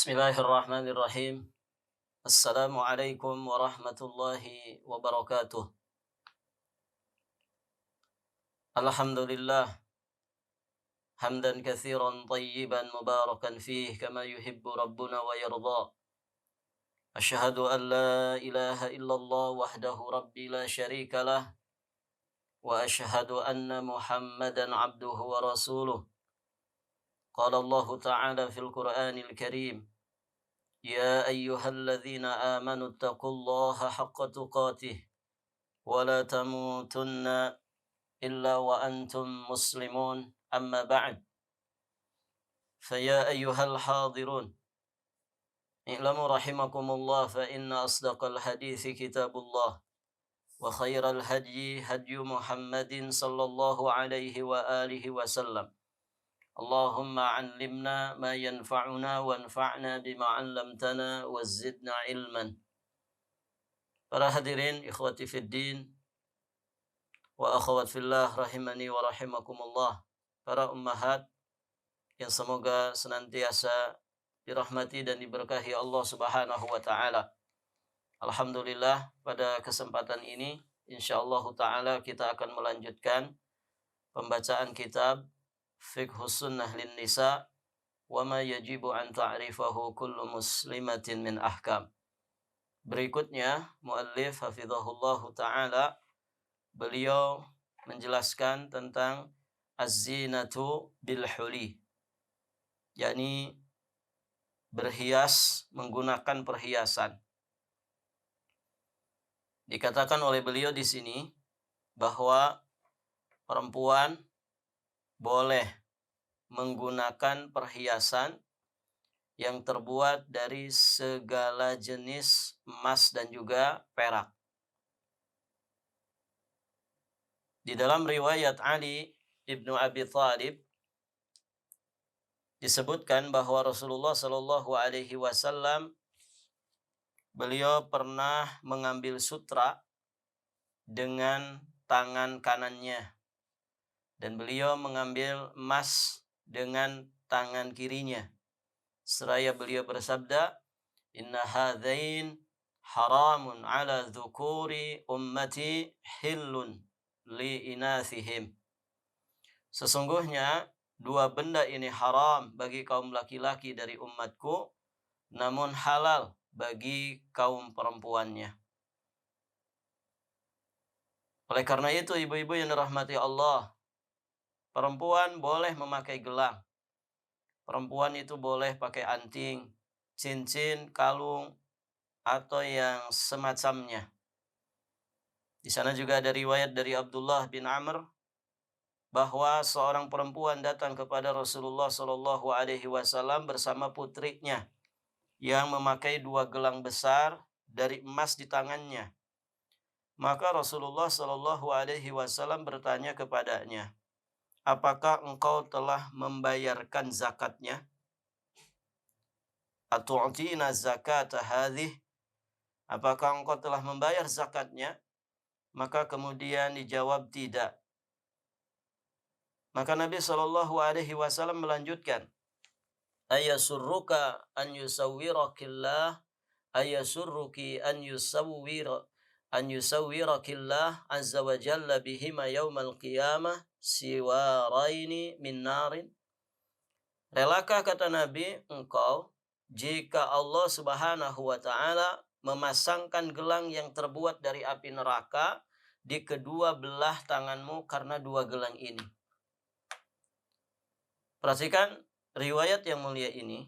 Bismillahirrahmanirrahim. Assalamualaikum warahmatullahi wabarakatuh. Alhamdulillah hamdan katsiran tayyiban mubarakan fih kama yuhibbu rabbuna wa yarda. Asyhadu an la ilaha illallah wahdahu rabbi la syarika lah wa asyhadu anna Muhammadan abduhu wa rasuluh. Qala Allah ta'ala fil Qur'anil Karim. يا أيها الذين آمنوا اتقوا الله حق تقاته ولا تموتن إلا وأنتم مسلمون أما بعد فيا أيها الحاضرون اعلموا رحمكم الله فإن أصدق الحديث كتاب الله وخير الهدي هدي محمد صلى الله عليه وآله وسلم اللهم علمنا ما ينفعنا وانفعنا بما علمتنا وزدنا علما. Para hadirin ikhwati fiddin wa akhwat fillah rahimani wa rahimakumullah. Para ummahat yang semoga senantiasa dirahmati dan diberkahi Allah Subhanahu wa taala. Alhamdulillah pada kesempatan ini insyaallah taala kita akan melanjutkan pembacaan kitab Fiqhus Sunnah lin Nisa wa ma yajibu an ta'rifahu kullu muslimatin min ahkam. Berikutnya muallif hafizahullahu taala beliau menjelaskan tentang az-zinatu bil huli, yakni berhias menggunakan perhiasan. Dikatakan oleh beliau di sini bahwa perempuan boleh menggunakan perhiasan yang terbuat dari segala jenis emas dan juga perak. Di dalam riwayat Ali ibnu Abi Thalib disebutkan bahwa Rasulullah Shallallahu Alaihi Wasallam beliau pernah mengambil sutra dengan tangan kanannya dan beliau mengambil emas dengan tangan kirinya. Seraya beliau bersabda, "Inna hadzain haramun ala dzukuri ummati hillun li inathihim." Sesungguhnya dua benda ini haram bagi kaum laki-laki dari umatku, namun halal bagi kaum perempuannya. Oleh karena itu ibu-ibu yang dirahmati Allah, perempuan boleh memakai gelang. Perempuan itu boleh pakai anting, cincin, kalung, atau yang semacamnya. Di sana juga ada riwayat dari Abdullah bin Amr bahwa seorang perempuan datang kepada Rasulullah Shallallahu Alaihi Wasallam bersama putrinya yang memakai dua gelang besar dari emas di tangannya. Maka Rasulullah Shallallahu Alaihi Wasallam bertanya kepadanya, "Apakah engkau telah membayarkan zakatnya? Atu'tina zakata hadhih?" Apakah engkau telah membayar zakatnya? Maka kemudian dijawab tidak. Maka Nabi Shallallahu Alaihi Wasallam melanjutkan, "Ayasurruka an yusawwirakillah, ayasurruki an yusawwirakillah azza wa jalla bihima yaumal qiyamah siwaraini min narin." Relakah, kata Nabi, engkau jika Allah Subhanahu wa taala memasangkan gelang yang terbuat dari api neraka di kedua belah tanganmu karena dua gelang ini. Perhatikan riwayat yang mulia ini,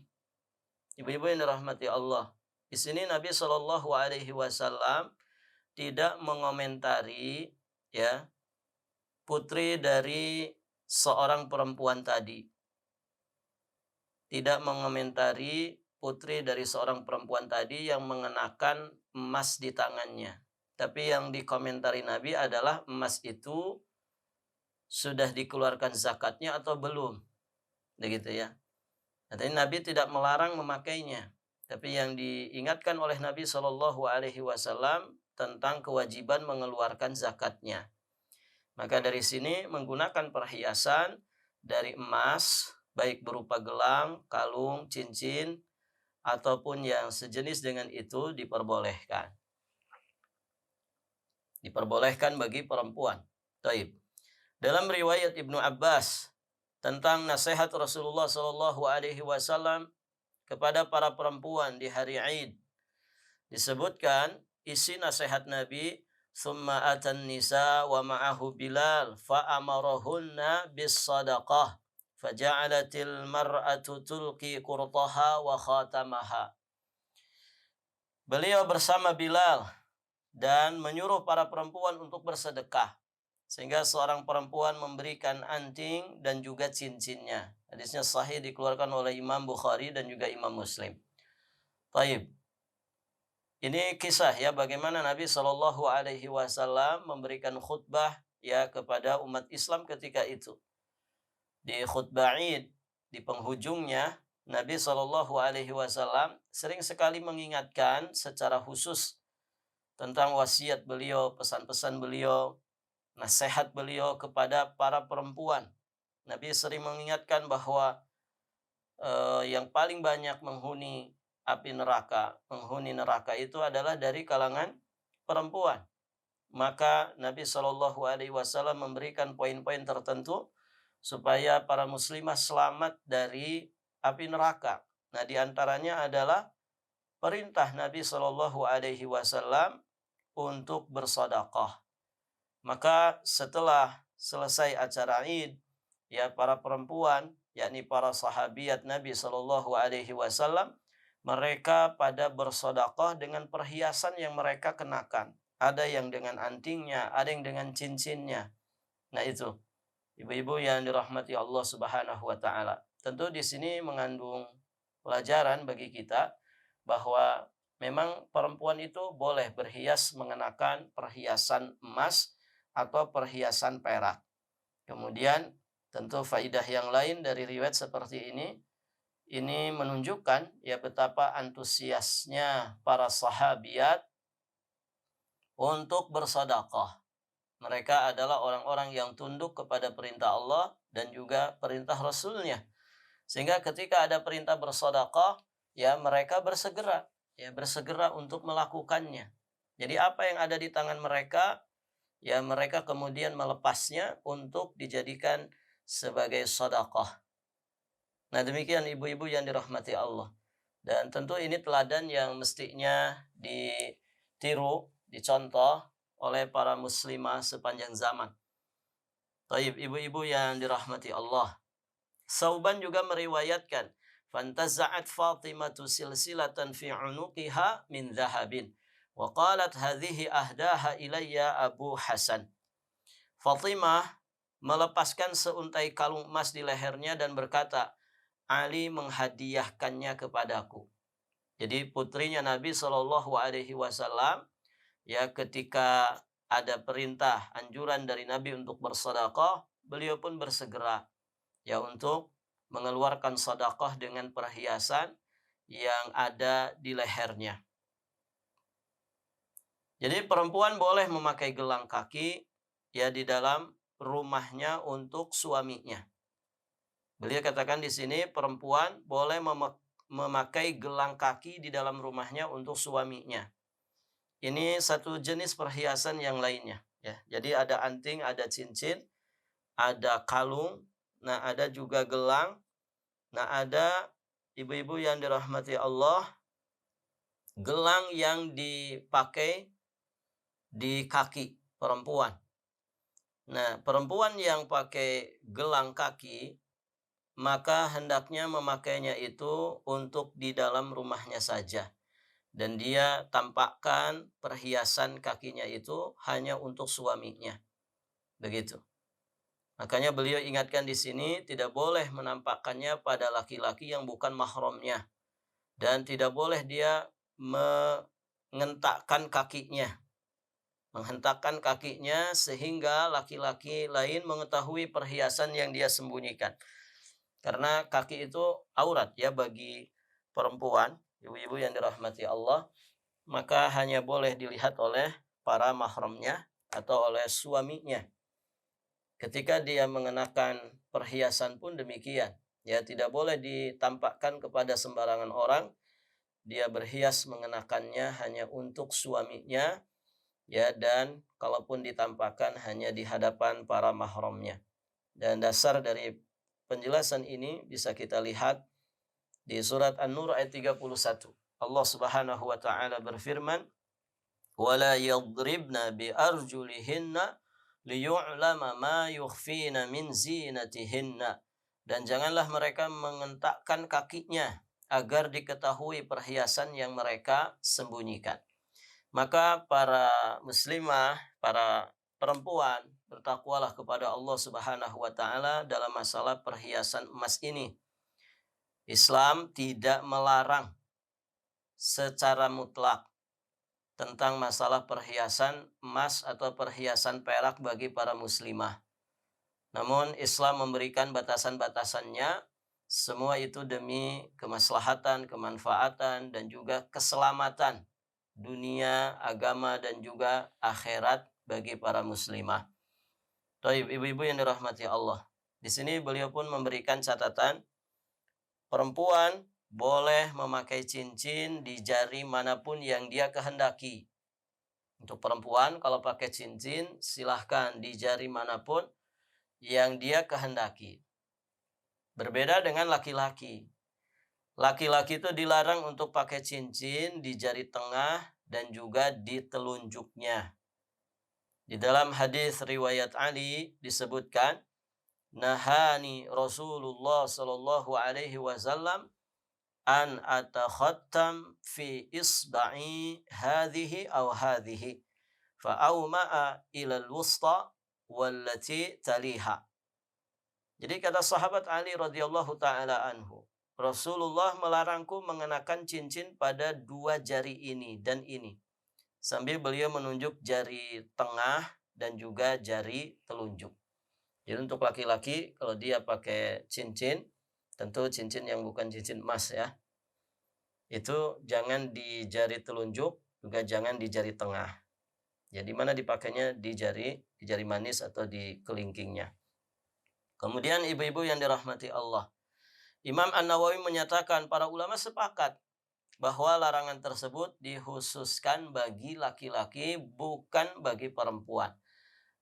ibu-ibu yang dirahmati Allah. Di sini Nabi Shallallahu Alaihi Wasallam tidak mengomentari putri dari seorang perempuan tadi. Tidak mengomentari putri dari seorang perempuan tadi yang mengenakan emas di tangannya. Tapi yang dikomentari Nabi adalah emas itu sudah dikeluarkan zakatnya atau belum. Begitu ya. Jadi Nabi tidak melarang memakainya. Tapi yang diingatkan oleh Nabi Shallallahu Alaihi Wasallam tentang kewajiban mengeluarkan zakatnya. Maka dari sini menggunakan perhiasan dari emas, baik berupa gelang, kalung, cincin, ataupun yang sejenis dengan itu diperbolehkan. Diperbolehkan bagi perempuan. Taib. Dalam riwayat Ibnu Abbas tentang nasihat Rasulullah SAW kepada para perempuan di hari Id, disebutkan isi nasihat Nabi, "Tsumma atan nisa wa ma'ahu Bilal fa amarahunna bis sadaqah faja'alatil mar'atu tulqi qurtaha wa khatamaha." Beliau bersama Bilal dan menyuruh para perempuan untuk bersedekah, sehingga seorang perempuan memberikan anting dan juga cincinnya. Hadisnya sahih, dikeluarkan oleh Imam Bukhari dan juga Imam Muslim. Taib. Ini kisah ya bagaimana Nabi Shallallahu Alaihi Wasallam memberikan khutbah ya kepada umat Islam ketika itu. Di khutbah Id, di penghujungnya Nabi Shallallahu Alaihi Wasallam sering sekali mengingatkan secara khusus tentang wasiat beliau, pesan-pesan beliau, nasihat beliau kepada para perempuan. Nabi sering mengingatkan bahwa yang paling banyak menghuni api neraka, penghuni neraka itu adalah dari kalangan perempuan. Maka Nabi Shallallahu Alaihi Wasallam memberikan poin-poin tertentu supaya para muslimah selamat dari api neraka. Nah, diantaranya adalah perintah Nabi Shallallahu Alaihi Wasallam untuk bersedekah. Maka setelah selesai acara Id, ya para perempuan, yakni para sahabiat Nabi Shallallahu Alaihi Wasallam, mereka pada bersedekah dengan perhiasan yang mereka kenakan. Ada yang dengan antingnya, ada yang dengan cincinnya. Nah itu, ibu-ibu yang dirahmati Allah Subhanahu wa Ta'ala. Tentu di sini mengandung pelajaran bagi kita bahwa memang perempuan itu boleh berhias mengenakan perhiasan emas atau perhiasan perak. Kemudian tentu faidah yang lain dari riwayat seperti ini menunjukkan ya betapa antusiasnya para sahabiat untuk bersedekah. Mereka adalah orang-orang yang tunduk kepada perintah Allah dan juga perintah Rasulnya. Sehingga ketika ada perintah bersedekah, ya mereka bersegera untuk melakukannya. Jadi apa yang ada di tangan mereka, ya mereka kemudian melepasnya untuk dijadikan sebagai sedekah. Nah demikian ibu-ibu yang dirahmati Allah. Dan tentu ini teladan yang mestinya ditiru, dicontoh oleh para muslimah sepanjang zaman. Taib, ibu-ibu yang dirahmati Allah. Sauban juga meriwayatkan, "Fantaza'at Fatimatu silsilatan fi 'unuqiha min dhahabin wa qalat hadhihi ahdaha ilayya Abu Hasan." Fatimah melepaskan seuntai kalung emas di lehernya dan berkata, "Ali menghadiahkannya kepadaku." Jadi putrinya Nabi Shallallahu Alaihi Wasallam ya ketika ada perintah anjuran dari Nabi untuk bersedekah, beliau pun bersegera ya untuk mengeluarkan sedekah dengan perhiasan yang ada di lehernya. Jadi perempuan boleh memakai gelang kaki ya di dalam rumahnya untuk suaminya. Beliau katakan di sini perempuan boleh memakai gelang kaki di dalam rumahnya untuk suaminya. Ini satu jenis perhiasan yang lainnya ya. Jadi ada anting, ada cincin, ada kalung, nah ada juga gelang, nah ada ibu-ibu yang dirahmati Allah, gelang yang dipakai di kaki perempuan. Nah, perempuan yang pakai gelang kaki maka hendaknya memakainya itu untuk di dalam rumahnya saja. Dan dia tampakkan perhiasan kakinya itu hanya untuk suaminya. Begitu. Makanya beliau ingatkan di sini tidak boleh menampakkannya pada laki-laki yang bukan mahramnya. Dan tidak boleh dia mengentakkan kakinya. Menghentakkan kakinya sehingga laki-laki lain mengetahui perhiasan yang dia sembunyikan. Karena kaki itu aurat ya bagi perempuan, ibu-ibu yang dirahmati Allah, maka hanya boleh dilihat oleh para mahramnya atau oleh suaminya. Ketika dia mengenakan perhiasan pun demikian, ya tidak boleh ditampakkan kepada sembarangan orang dia berhias mengenakannya hanya untuk suaminya, ya, dan kalaupun ditampakkan hanya di hadapan para mahramnya. Dan dasar dari penjelasan ini bisa kita lihat di surat An-Nur ayat 31. Allah Subhanahu wa taala berfirman, "Wala yadribna bi arjulihinna liyu'lama ma yukhfina min zinatihinna." Dan janganlah mereka mengentakkan kakinya agar diketahui perhiasan yang mereka sembunyikan. Maka para muslimah, para perempuan, bertakwalah kepada Allah Subhanahu wa taala dalam masalah perhiasan emas ini. Islam tidak melarang secara mutlak tentang masalah perhiasan emas atau perhiasan perak bagi para muslimah. Namun Islam memberikan batasan-batasannya, semua itu demi kemaslahatan, kemanfaatan, dan juga keselamatan dunia, agama, dan juga akhirat bagi para muslimah. Taib, ibu-ibu yang dirahmati Allah. Di sini beliau pun memberikan catatan, perempuan boleh memakai cincin di jari manapun yang dia kehendaki. Untuk perempuan, kalau pakai cincin, silahkan di jari manapun yang dia kehendaki. Berbeda dengan laki-laki. Laki-laki itu dilarang untuk pakai cincin di jari tengah dan juga di telunjuknya. Di dalam hadis riwayat Ali disebutkan, nahani Rasulullah sallallahu alaihi wasallam an atakhattam fi isba'i hadhihi aw hadhihi fa awma'a ila al-wusta wallati taliha. Jadi kata sahabat Ali radhiyallahu taala anhu, Rasulullah melarangku mengenakan cincin pada dua jari ini dan ini, sambil beliau menunjuk jari tengah dan juga jari telunjuk. Jadi untuk laki-laki kalau dia pakai cincin, tentu cincin yang bukan cincin emas ya, itu jangan di jari telunjuk, juga jangan di jari tengah. Jadi mana dipakainya di jari manis atau di kelingkingnya. Kemudian ibu-ibu yang dirahmati Allah, Imam An-Nawawi menyatakan para ulama sepakat bahwa larangan tersebut dikhususkan bagi laki-laki, bukan bagi perempuan.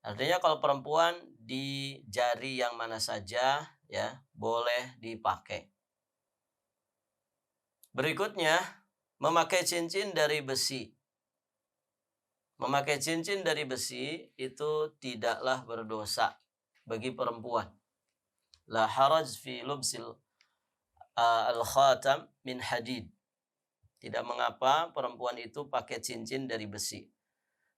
Artinya kalau perempuan di jari yang mana saja ya boleh dipakai. Berikutnya, memakai cincin dari besi. Memakai cincin dari besi itu tidaklah berdosa bagi perempuan. La haraj fi lubsil al-khatam min hadid. Tidak mengapa perempuan itu pakai cincin dari besi.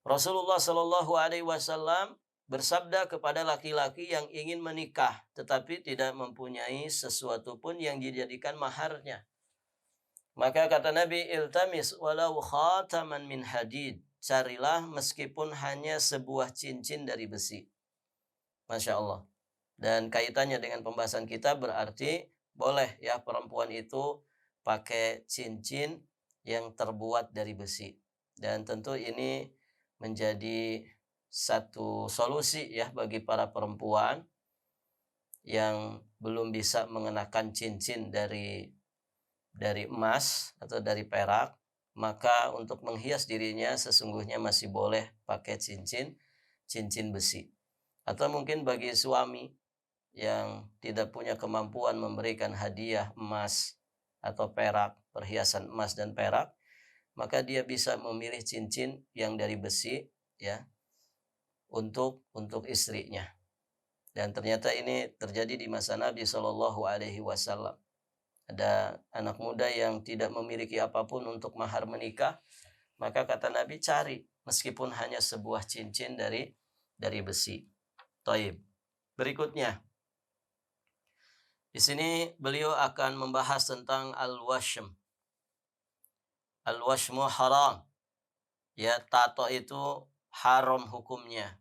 Rasulullah Shallallahu alaihi wasallam bersabda kepada laki-laki yang ingin menikah tetapi tidak mempunyai sesuatu pun yang dijadikan maharnya. Maka kata Nabi, iltamis walau khataman min hadid. Carilah meskipun hanya sebuah cincin dari besi. Masya Allah. Dan kaitannya dengan pembahasan kita berarti boleh ya perempuan itu pakai cincin yang terbuat dari besi. Dan tentu ini menjadi satu solusi ya bagi para perempuan yang belum bisa mengenakan cincin dari emas atau dari perak, maka untuk menghias dirinya sesungguhnya masih boleh pakai cincin besi. Atau mungkin bagi suami yang tidak punya kemampuan memberikan hadiah emas atau perak, perhiasan emas dan perak, maka dia bisa memilih cincin yang dari besi ya untuk istrinya. Dan ternyata ini terjadi di masa Nabi Shallallahu alaihi wasallam. Ada anak muda yang tidak memiliki apapun untuk mahar menikah, maka kata Nabi, cari meskipun hanya sebuah cincin dari besi. Taib. Berikutnya, di sini beliau akan membahas tentang al-washm. Al-washmu haram. Ya, tato itu haram hukumnya.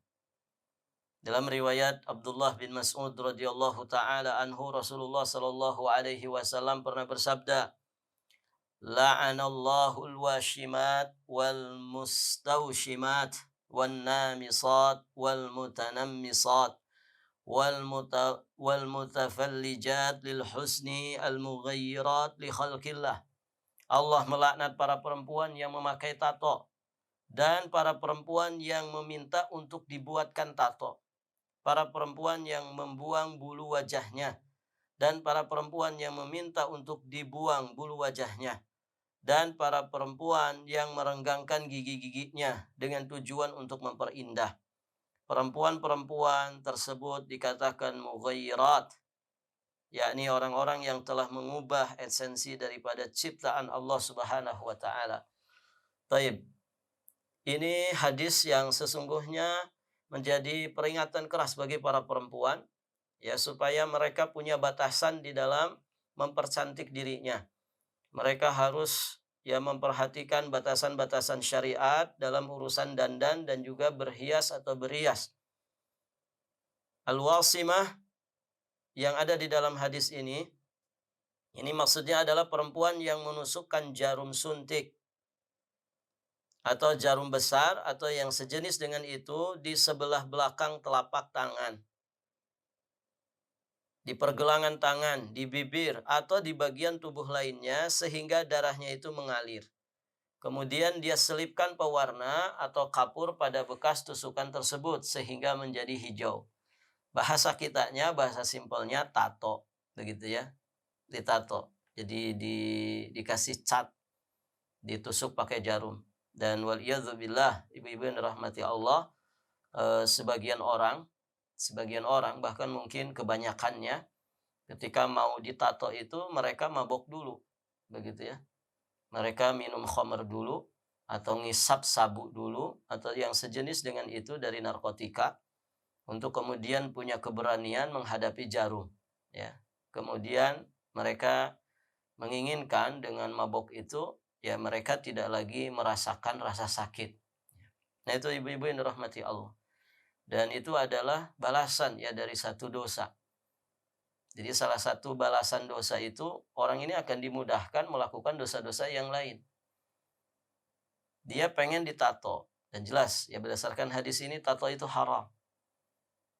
Dalam riwayat Abdullah bin Mas'ud radhiyallahu taala anhu, Rasulullah sallallahu alaihi wasallam pernah bersabda, la'anallahu al-washimat wal mustawshimat wan namisat wal mutanammisat wal mutafallijat lil husni al mughayyirat li khalqillah. Allah melaknat para perempuan yang memakai tato dan para perempuan yang meminta untuk dibuatkan tato. Para perempuan yang membuang bulu wajahnya dan para perempuan yang meminta untuk dibuang bulu wajahnya dan para perempuan yang merenggangkan gigi-giginya dengan tujuan untuk memperindah. Perempuan-perempuan tersebut dikatakan mughayyirat, yakni orang-orang yang telah mengubah esensi daripada ciptaan Allah Subhanahu wa taala. Taib. Ini hadis yang sesungguhnya menjadi peringatan keras bagi para perempuan, ya, supaya mereka punya batasan di dalam mempercantik dirinya. Mereka harus ya memperhatikan batasan-batasan syariat dalam urusan dandan dan juga berhias atau berias. Al-wasimah yang ada di dalam hadis ini maksudnya adalah perempuan yang menusukkan jarum suntik atau jarum besar atau yang sejenis dengan itu di sebelah belakang telapak tangan, di pergelangan tangan, di bibir, atau di bagian tubuh lainnya sehingga darahnya itu mengalir. Kemudian dia selipkan pewarna atau kapur pada bekas tusukan tersebut sehingga menjadi hijau. Bahasa kitanya, bahasa simpelnya tato, begitu ya. Ditato. Jadi dikasih cat, ditusuk pakai jarum. Dan waliyadzubillah, ibu-ibu yang dirahmati Allah, sebagian orang bahkan mungkin kebanyakannya ketika mau ditato itu mereka mabok dulu, begitu ya. Mereka minum khamr dulu atau ngisap sabu dulu atau yang sejenis dengan itu dari narkotika untuk kemudian punya keberanian menghadapi jarum, ya. Kemudian mereka menginginkan dengan mabok itu ya mereka tidak lagi merasakan rasa sakit. Nah, itu ibu-ibu yang dirahmati Allah. Dan itu adalah balasan ya dari satu dosa. Jadi salah satu balasan dosa itu orang ini akan dimudahkan melakukan dosa-dosa yang lain. Dia pengen ditato dan jelas ya berdasarkan hadis ini tato itu haram.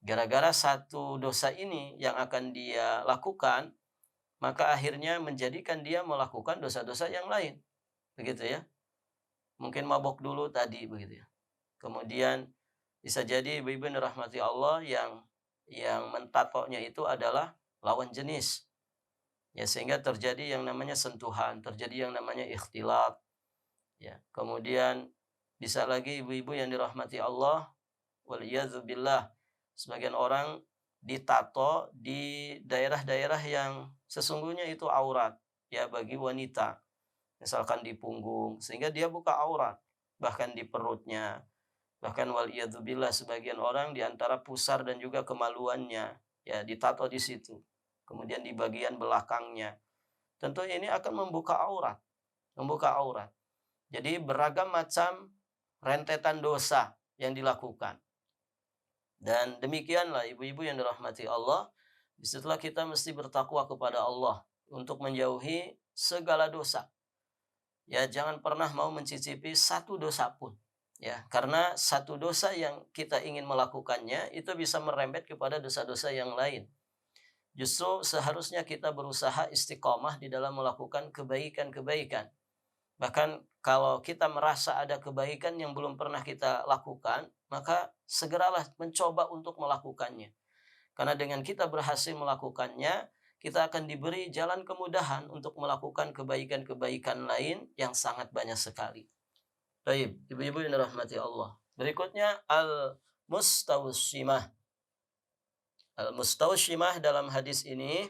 Gara-gara satu dosa ini yang akan dia lakukan, maka akhirnya menjadikan dia melakukan dosa-dosa yang lain. Begitu ya. Mungkin mabok dulu tadi begitu ya. Kemudian bisa jadi ibu-ibu yang dirahmati Allah yang mentatonya itu adalah lawan jenis. Ya, sehingga terjadi yang namanya sentuhan, terjadi yang namanya ikhtilat. Ya, kemudian bisa lagi ibu-ibu yang dirahmati Allah, waliyadzubillah, sebagian orang ditato di daerah-daerah yang sesungguhnya itu aurat ya bagi wanita. Misalkan di punggung sehingga dia buka aurat, bahkan di perutnya. Bahkan waliyadzubillah sebagian orang di antara pusar dan juga kemaluannya ya ditato di situ. Kemudian di bagian belakangnya. Tentu ini akan membuka aurat, membuka aurat. Jadi beragam macam rentetan dosa yang dilakukan. Dan demikianlah ibu-ibu yang dirahmati Allah, disitulah kita mesti bertakwa kepada Allah untuk menjauhi segala dosa. Ya, jangan pernah mau mencicipi satu dosa pun. Ya, karena satu dosa yang kita ingin melakukannya itu bisa merembet kepada dosa-dosa yang lain. Justru seharusnya kita berusaha istiqomah di dalam melakukan kebaikan-kebaikan. Bahkan kalau kita merasa ada kebaikan yang belum pernah kita lakukan, maka segeralah mencoba untuk melakukannya. Karena dengan kita berhasil melakukannya, kita akan diberi jalan kemudahan untuk melakukan kebaikan-kebaikan lain yang sangat banyak sekali. Baik, ibu-ibu yang dirahmati Allah. Berikutnya al-mustawshimah. Al-mustawshimah dalam hadis ini,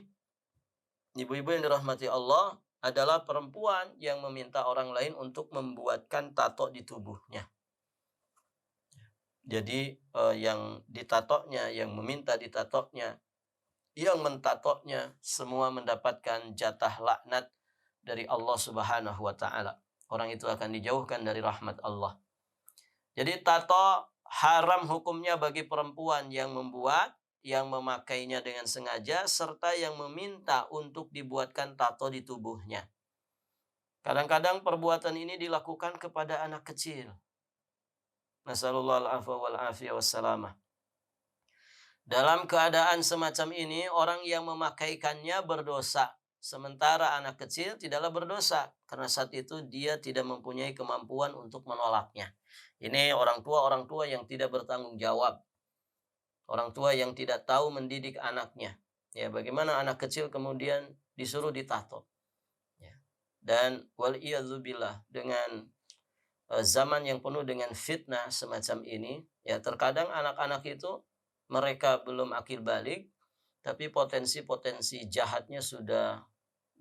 ibu-ibu yang dirahmati Allah, adalah perempuan yang meminta orang lain untuk membuatkan tato di tubuhnya. Jadi yang ditatonya, yang meminta ditatonya, yang mentatoknya semua mendapatkan jatah laknat dari Allah Subhanahu wa taala. Orang itu akan dijauhkan dari rahmat Allah. Jadi tato haram hukumnya bagi perempuan yang membuat, yang memakainya dengan sengaja, serta yang meminta untuk dibuatkan tato di tubuhnya. Kadang-kadang perbuatan ini dilakukan kepada anak kecil. Nasallallahu al-afwa wal-afiyah wassalamah. Dalam keadaan semacam ini, orang yang memakaikannya berdosa. Sementara anak kecil tidaklah berdosa karena saat itu dia tidak mempunyai kemampuan untuk menolaknya. Ini orang tua yang tidak bertanggung jawab, orang tua yang tidak tahu mendidik anaknya. Ya, bagaimana anak kecil kemudian disuruh ditato. Ya. Dan wal dengan zaman yang penuh dengan fitnah semacam ini, ya terkadang anak-anak itu mereka belum akil balik, tapi potensi-potensi jahatnya sudah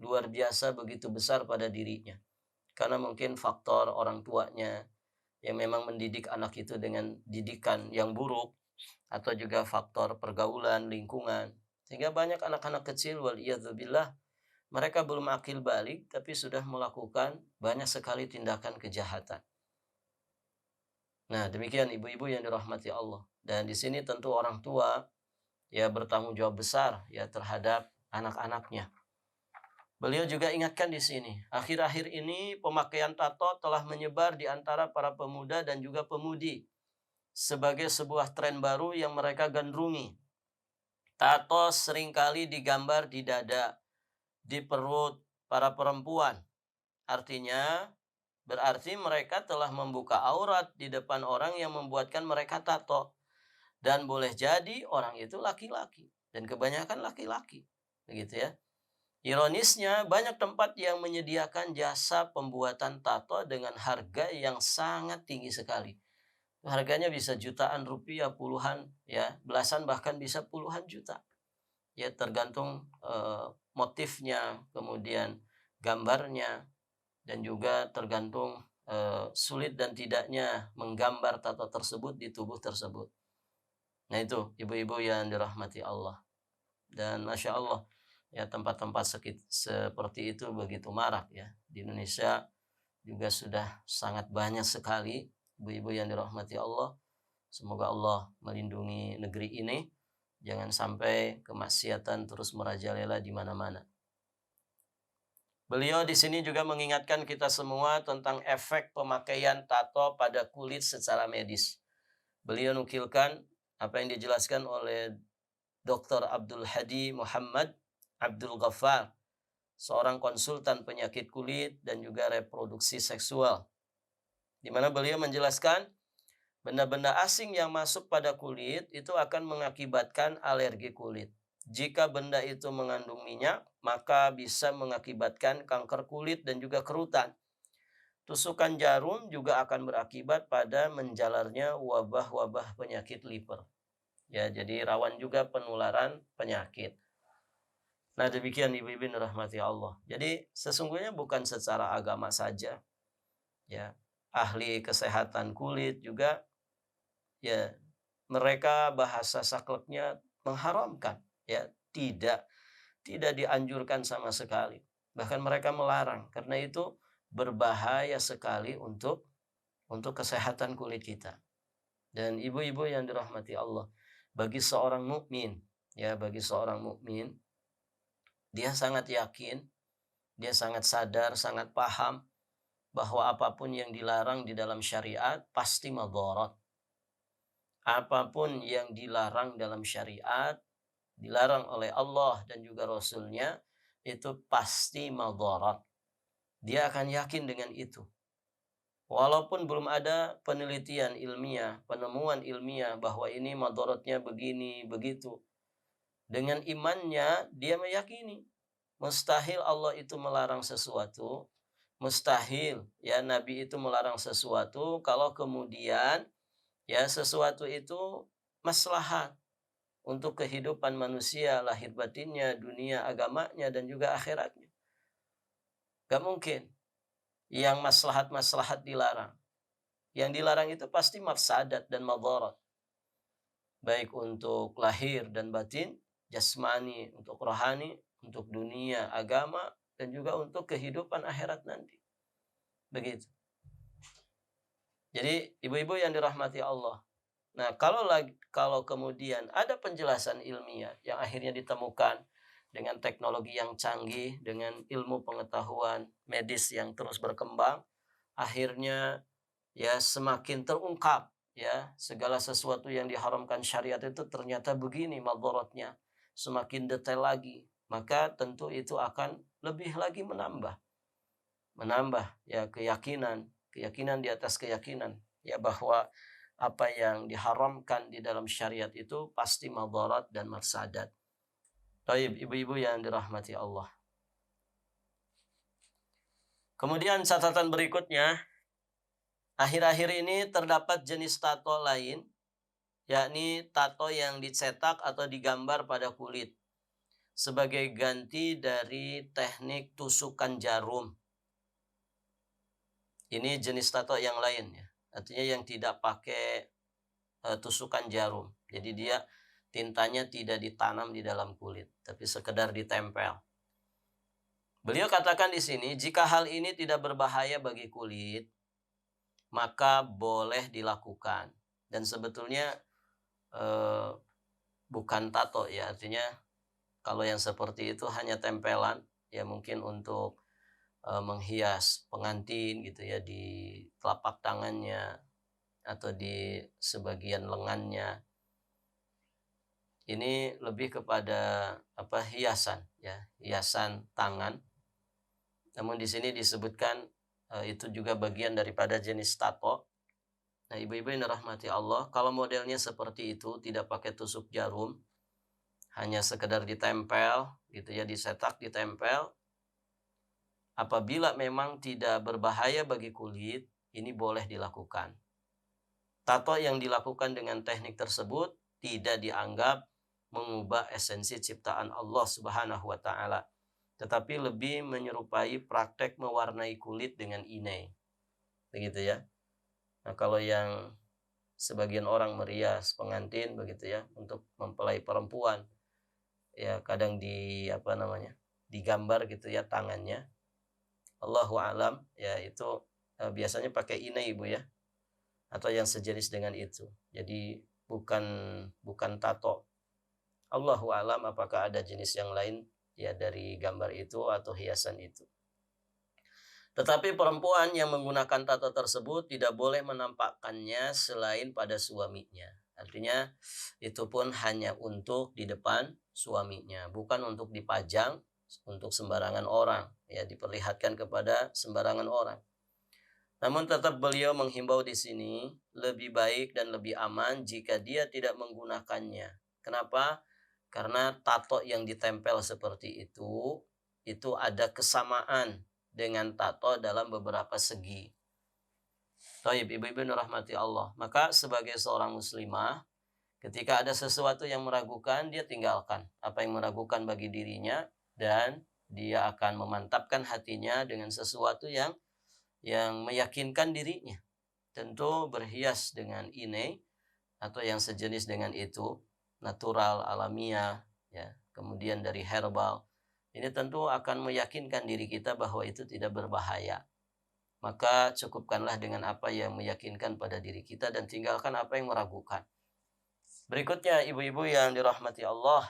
luar biasa begitu besar pada dirinya. Karena mungkin faktor orang tuanya yang memang mendidik anak itu dengan didikan yang buruk, atau juga faktor pergaulan, lingkungan. Sehingga banyak anak-anak kecil waliyadzubillah mereka belum akil balik tapi sudah melakukan banyak sekali tindakan kejahatan. Nah, demikian ibu-ibu yang dirahmati Allah. Dan di sini tentu orang tua ya bertanggung jawab besar ya terhadap anak-anaknya. Beliau juga ingatkan di sini, akhir-akhir ini pemakaian tato telah menyebar di antara para pemuda dan juga pemudi sebagai sebuah tren baru yang mereka gandrungi. Tato seringkali digambar di dada, di perut para perempuan. Artinya, berarti mereka telah membuka aurat di depan orang yang membuatkan mereka tato. Dan boleh jadi orang itu laki-laki. Dan kebanyakan laki-laki. Begitu ya. Ironisnya, banyak tempat yang menyediakan jasa pembuatan tato dengan harga yang sangat tinggi sekali. Harganya bisa jutaan rupiah, puluhan, ya, belasan bahkan bisa puluhan juta. Ya, tergantung motifnya, kemudian gambarnya, dan juga tergantung sulit dan tidaknya menggambar tato tersebut di tubuh tersebut. Nah itu, ibu-ibu yang dirahmati Allah. Dan Masya Allah, ya tempat-tempat seperti itu begitu marak ya. Di Indonesia juga sudah sangat banyak sekali ibu-ibu yang dirahmati Allah. Semoga Allah melindungi negeri ini. Jangan sampai kemaksiatan terus merajalela di mana-mana. Beliau di sini juga mengingatkan kita semua tentang efek pemakaian tato pada kulit secara medis. Beliau nukilkan apa yang dijelaskan oleh Dr. Abdul Hadi Muhammad Abdul Ghaffar, seorang konsultan penyakit kulit dan juga reproduksi seksual. Di mana beliau menjelaskan benda-benda asing yang masuk pada kulit itu akan mengakibatkan alergi kulit. Jika benda itu mengandung minyak, maka bisa mengakibatkan kanker kulit dan juga kerutan. Tusukan jarum juga akan berakibat pada menjalarnya wabah-wabah penyakit liver. Ya, jadi rawan juga penularan penyakit. Nah, demikian ibu-ibu rahmati Allah. Jadi sesungguhnya bukan secara agama saja, ya. Ahli kesehatan kulit juga ya mereka bahasa sakleknya mengharamkan, ya, tidak dianjurkan sama sekali. Bahkan mereka melarang karena itu berbahaya sekali untuk kesehatan kulit kita. Dan ibu-ibu yang dirahmati Allah, bagi seorang mukmin, ya, bagi seorang mukmin dia sangat yakin, dia sangat sadar, sangat paham bahwa apapun yang dilarang di dalam syariat pasti madharat. Apapun yang dilarang dalam syariat, dilarang oleh Allah dan juga Rasul-Nya, itu pasti madharat. Dia akan yakin dengan itu. Walaupun belum ada penelitian ilmiah, penemuan ilmiah bahwa ini madharatnya begini, begitu. Dengan imannya, dia meyakini mustahil Allah itu melarang sesuatu, mustahil ya Nabi itu melarang sesuatu kalau kemudian ya sesuatu itu maslahat untuk kehidupan manusia, lahir batinnya, dunia agamanya dan juga akhiratnya. Gak mungkin yang maslahat-maslahat dilarang. Yang dilarang itu pasti mafsadat dan madharat. Baik untuk lahir dan batin, jasmani, untuk rohani, untuk dunia, agama, dan juga untuk kehidupan akhirat nanti. Begitu. Jadi ibu-ibu yang dirahmati Allah. Nah, kalau kemudian ada penjelasan ilmiah yang akhirnya ditemukan dengan teknologi yang canggih, dengan ilmu pengetahuan medis yang terus berkembang, akhirnya ya semakin terungkap ya segala sesuatu yang diharamkan syariat itu ternyata begini madharatnya, semakin detail lagi, maka tentu itu akan lebih lagi menambah ya keyakinan di atas keyakinan ya bahwa apa yang diharamkan di dalam syariat itu pasti madarat dan mafsadat. Baik, ibu-ibu yang dirahmati Allah. Kemudian catatan berikutnya, akhir-akhir ini terdapat jenis tato lain, yakni tato yang dicetak atau digambar pada kulit sebagai ganti dari teknik tusukan jarum. Ini jenis tato yang lain ya. Artinya yang tidak pakai tusukan jarum. Jadi dia tintanya tidak ditanam di dalam kulit, tapi sekedar ditempel. Beliau katakan di sini, jika hal ini tidak berbahaya bagi kulit, maka boleh dilakukan. Dan sebetulnya bukan tato ya, artinya kalau yang seperti itu hanya tempelan, ya mungkin untuk menghias pengantin gitu ya di telapak tangannya atau di sebagian lengannya. Ini lebih kepada hiasan ya, hiasan tangan. Namun di sini disebutkan itu juga bagian daripada jenis tato. Nah, ibu-ibu yang dirahmati Allah, kalau modelnya seperti itu tidak pakai tusuk jarum, hanya sekedar ditempel gitu ya, dicetak, ditempel. Apabila memang tidak berbahaya bagi kulit, ini boleh dilakukan. Tato yang dilakukan dengan teknik tersebut tidak dianggap mengubah esensi ciptaan Allah Subhanahu wa taala, tetapi lebih menyerupai praktek mewarnai kulit dengan inai. Begitu ya. Nah, kalau yang sebagian orang merias pengantin begitu ya untuk mempelai perempuan, ya kadang digambar gitu ya tangannya. Allahu alam ya itu biasanya pakai inai Ibu ya, atau yang sejenis dengan itu. Jadi bukan tato. Allahu alam apakah ada jenis yang lain ya dari gambar itu atau hiasan itu. Tetapi perempuan yang menggunakan tato tersebut tidak boleh menampakkannya selain pada suaminya. Artinya itu pun hanya untuk di depan suaminya, bukan untuk dipajang untuk sembarangan orang, ya diperlihatkan kepada sembarangan orang. Namun tetap beliau menghimbau di sini lebih baik dan lebih aman jika dia tidak menggunakannya. Kenapa? Karena tato yang ditempel seperti itu ada kesamaan dengan tato dalam beberapa segi. Baik, ibu-ibu rahmati Allah. Maka sebagai seorang muslimah, ketika ada sesuatu yang meragukan, dia tinggalkan apa yang meragukan bagi dirinya dan dia akan memantapkan hatinya dengan sesuatu yang meyakinkan dirinya. Tentu berhias dengan inai atau yang sejenis dengan itu, natural, alamiah, ya, kemudian dari herbal. Ini tentu akan meyakinkan diri kita bahwa itu tidak berbahaya. Maka cukupkanlah dengan apa yang meyakinkan pada diri kita dan tinggalkan apa yang meragukan. Berikutnya, ibu-ibu yang dirahmati Allah,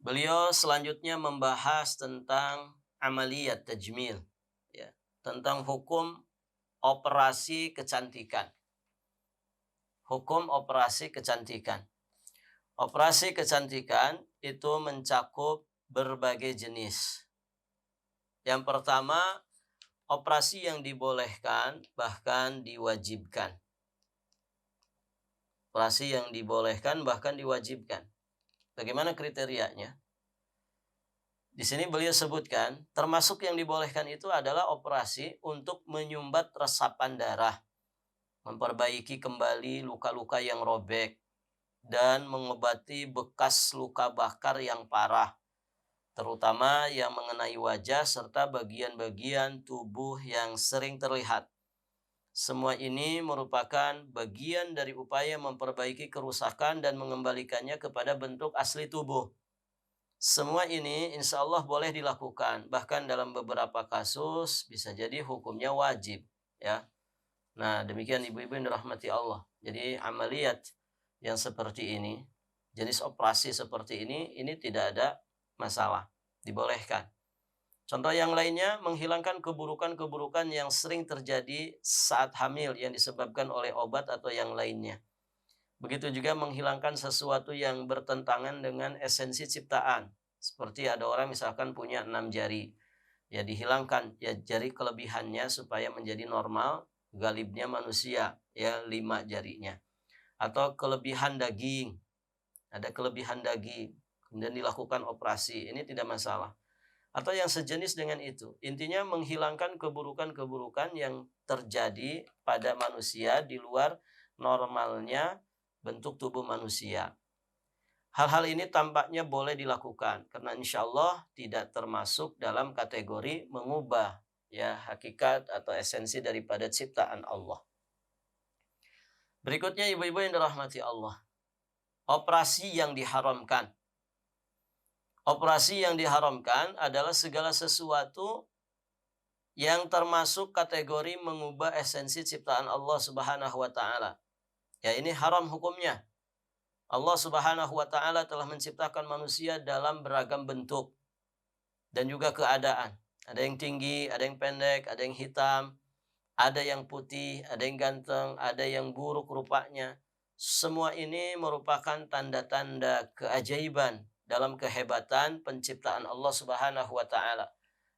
beliau selanjutnya membahas tentang amaliyat tajmil, ya, tentang hukum operasi kecantikan. Hukum operasi kecantikan. Operasi kecantikan itu mencakup berbagai jenis. Yang pertama, operasi yang dibolehkan bahkan diwajibkan. Operasi yang dibolehkan bahkan diwajibkan. Bagaimana kriterianya? Di sini beliau sebutkan, termasuk yang dibolehkan itu adalah operasi untuk menyumbat resapan darah, memperbaiki kembali luka-luka yang robek, dan mengobati bekas luka bakar yang parah, terutama yang mengenai wajah serta bagian-bagian tubuh yang sering terlihat. Semua ini merupakan bagian dari upaya memperbaiki kerusakan dan mengembalikannya kepada bentuk asli tubuh. Semua ini insya Allah boleh dilakukan. Bahkan dalam beberapa kasus bisa jadi hukumnya wajib. Ya. Nah, demikian ibu-ibu yang dirahmati Allah. Jadi amaliyat yang seperti ini, jenis operasi seperti ini tidak ada masalah. Dibolehkan. Contoh yang lainnya, menghilangkan keburukan-keburukan yang sering terjadi saat hamil yang disebabkan oleh obat atau yang lainnya. Begitu juga menghilangkan sesuatu yang bertentangan dengan esensi ciptaan, Seperti ada orang misalkan punya 6 jari, ya dihilangkan ya jari kelebihannya supaya menjadi normal galibnya manusia, ya 5 jarinya. Atau kelebihan daging, ada kelebihan daging, kemudian dilakukan operasi, ini tidak masalah. Atau yang sejenis dengan itu. Intinya menghilangkan keburukan-keburukan yang terjadi pada manusia di luar normalnya bentuk tubuh manusia. Hal-hal ini tampaknya boleh dilakukan karena insya Allah tidak termasuk dalam kategori mengubah ya hakikat atau esensi daripada ciptaan Allah. Berikutnya ibu-ibu yang dirahmati Allah. Operasi yang diharamkan. Operasi yang diharamkan adalah segala sesuatu yang termasuk kategori mengubah esensi ciptaan Allah Subhanahu wa taala. Ya, ini haram hukumnya. Allah Subhanahu wa taala telah menciptakan manusia dalam beragam bentuk dan juga keadaan. Ada yang tinggi, ada yang pendek, ada yang hitam, ada yang putih, ada yang ganteng, ada yang buruk rupanya. Semua ini merupakan tanda-tanda keajaiban dalam kehebatan penciptaan Allah Subhanahu wa taala.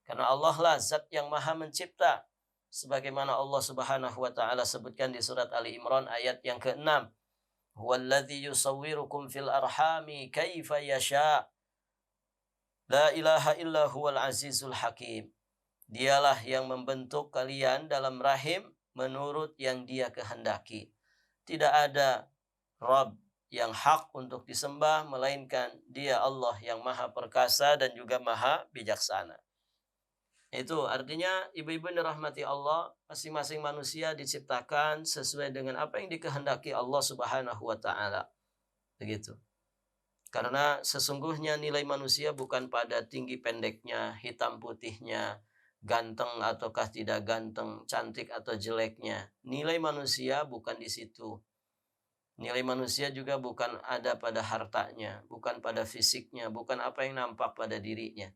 Karena Allah lah zat yang maha mencipta. Sebagaimana Allah Subhanahu wa taala sebutkan di surat Ali Imran ayat yang ke-6. Huwallazi yusawwirukum fil arhami kaifa yasha. La ilaha illa huwal azizul hakim. Dialah yang membentuk kalian dalam rahim menurut yang Dia kehendaki. Tidak ada Rabb yang hak untuk disembah melainkan Dia Allah yang maha perkasa dan juga maha bijaksana. Itu artinya ibu-ibu yang dirahmati Allah, masing-masing manusia diciptakan sesuai dengan apa yang dikehendaki Allah Subhanahu wa taala. Begitu. Karena sesungguhnya nilai manusia bukan pada tinggi pendeknya, hitam putihnya, ganteng ataukah tidak ganteng, cantik atau jeleknya. Nilai manusia bukan di situ. Nilai manusia juga bukan ada pada hartanya, bukan pada fisiknya, bukan apa yang nampak pada dirinya.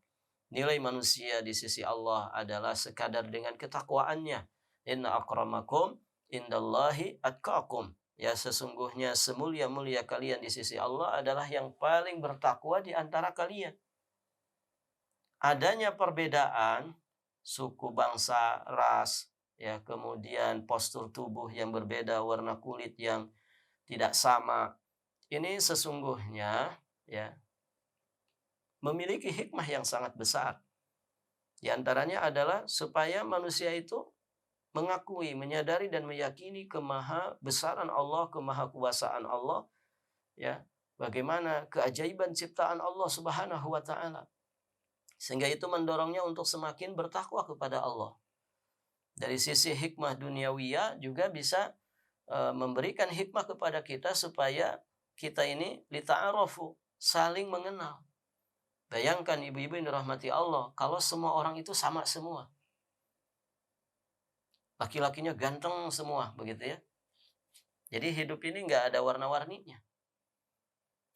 Nilai manusia di sisi Allah adalah sekadar dengan ketakwaannya. Inna akramakum indallahi atqakum. Ya, sesungguhnya semulia-mulia kalian di sisi Allah adalah yang paling bertakwa di antara kalian. Adanya perbedaan suku, bangsa, ras, ya, kemudian postur tubuh yang berbeda, warna kulit yang tidak sama. Ini sesungguhnya ya memiliki hikmah yang sangat besar. Di antaranya adalah supaya manusia itu mengakui, menyadari dan meyakini kemaha besaran Allah, kemahakuasaan Allah, ya, bagaimana keajaiban ciptaan Allah Subhanahu wa taala. Sehingga itu mendorongnya untuk semakin bertakwa kepada Allah. Dari sisi hikmah duniawiyah juga bisa memberikan hikmah kepada kita supaya kita ini lita'arafu, saling mengenal. Bayangkan ibu-ibu yang dirahmati Allah, kalau semua orang itu sama semua. Laki-lakinya ganteng semua, begitu ya. Jadi hidup ini nggak ada warna-warninya.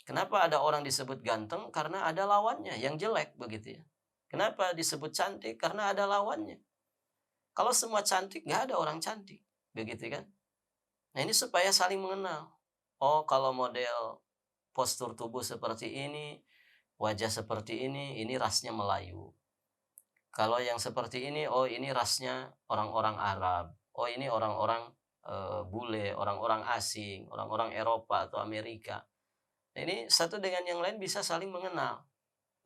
Kenapa ada orang disebut ganteng? Karena ada lawannya yang jelek, begitu ya. Kenapa disebut cantik? Karena ada lawannya. Kalau semua cantik, nggak ada orang cantik, begitu kan. Nah ini supaya saling mengenal. Oh, kalau model postur tubuh seperti ini, wajah seperti ini rasnya Melayu. Kalau yang seperti ini, oh ini rasnya orang-orang Arab. Oh ini orang-orang bule, orang-orang asing, orang-orang Eropa atau Amerika. Nah, ini satu dengan yang lain bisa saling mengenal.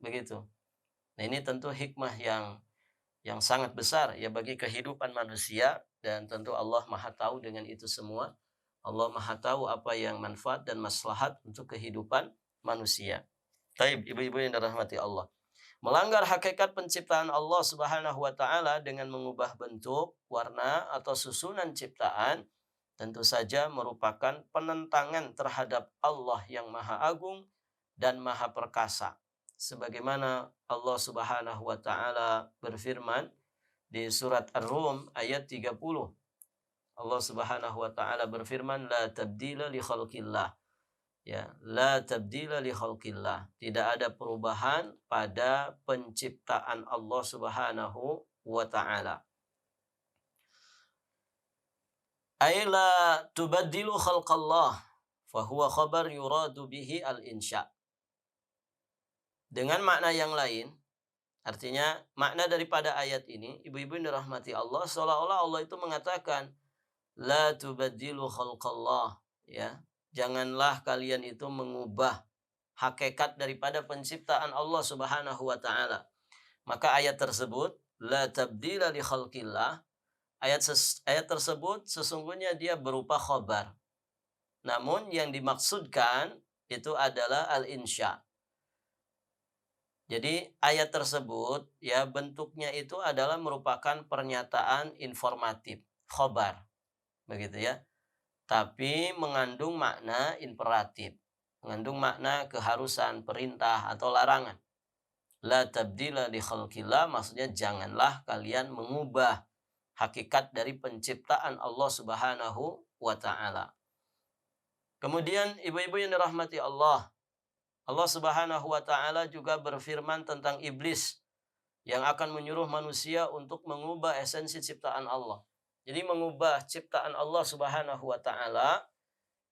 Begitu. Nah ini tentu hikmah yang sangat besar ya bagi kehidupan manusia, dan tentu Allah Maha tahu dengan itu semua. Allah Maha tahu apa yang manfaat dan maslahat untuk kehidupan manusia. Baik, ibu-ibu yang dirahmati Allah. Melanggar hakikat penciptaan Allah Subhanahu wa taala dengan mengubah bentuk, warna atau susunan ciptaan tentu saja merupakan penentangan terhadap Allah yang Maha Agung dan Maha Perkasa. Sebagaimana Allah Subhanahu wa taala berfirman di surat Ar-Rum ayat 30. Allah Subhanahu wa taala berfirman, la tabdila li khalqillah. Ya, la tabdila li khalqillah. Tidak ada perubahan pada penciptaan Allah Subhanahu wa taala. Ay la tubaddilu khalqallah fa huwa khabar yuradu bihi al-insya. Dengan makna yang lain, artinya makna daripada ayat ini, ibu-ibu yang dirahmati Allah, seolah-olah Allah itu mengatakan, la tubaddilu khalqallah, ya. Janganlah kalian itu mengubah hakikat daripada penciptaan Allah Subhanahu wa taala. Maka ayat tersebut, la tabdila li khalqillah, ayat tersebut sesungguhnya dia berupa khobar. Namun yang dimaksudkan itu adalah al-insya. Jadi ayat tersebut ya bentuknya itu adalah merupakan pernyataan informatif, khobar, begitu ya. Tapi mengandung makna imperatif, mengandung makna keharusan, perintah atau larangan. La tabdila li khalqillah, maksudnya janganlah kalian mengubah hakikat dari penciptaan Allah Subhanahu wa taala. Kemudian ibu-ibu yang dirahmati Allah, Allah Subhanahu wa taala juga berfirman tentang iblis yang akan menyuruh manusia untuk mengubah esensi ciptaan Allah. Jadi mengubah ciptaan Allah Subhanahu wa taala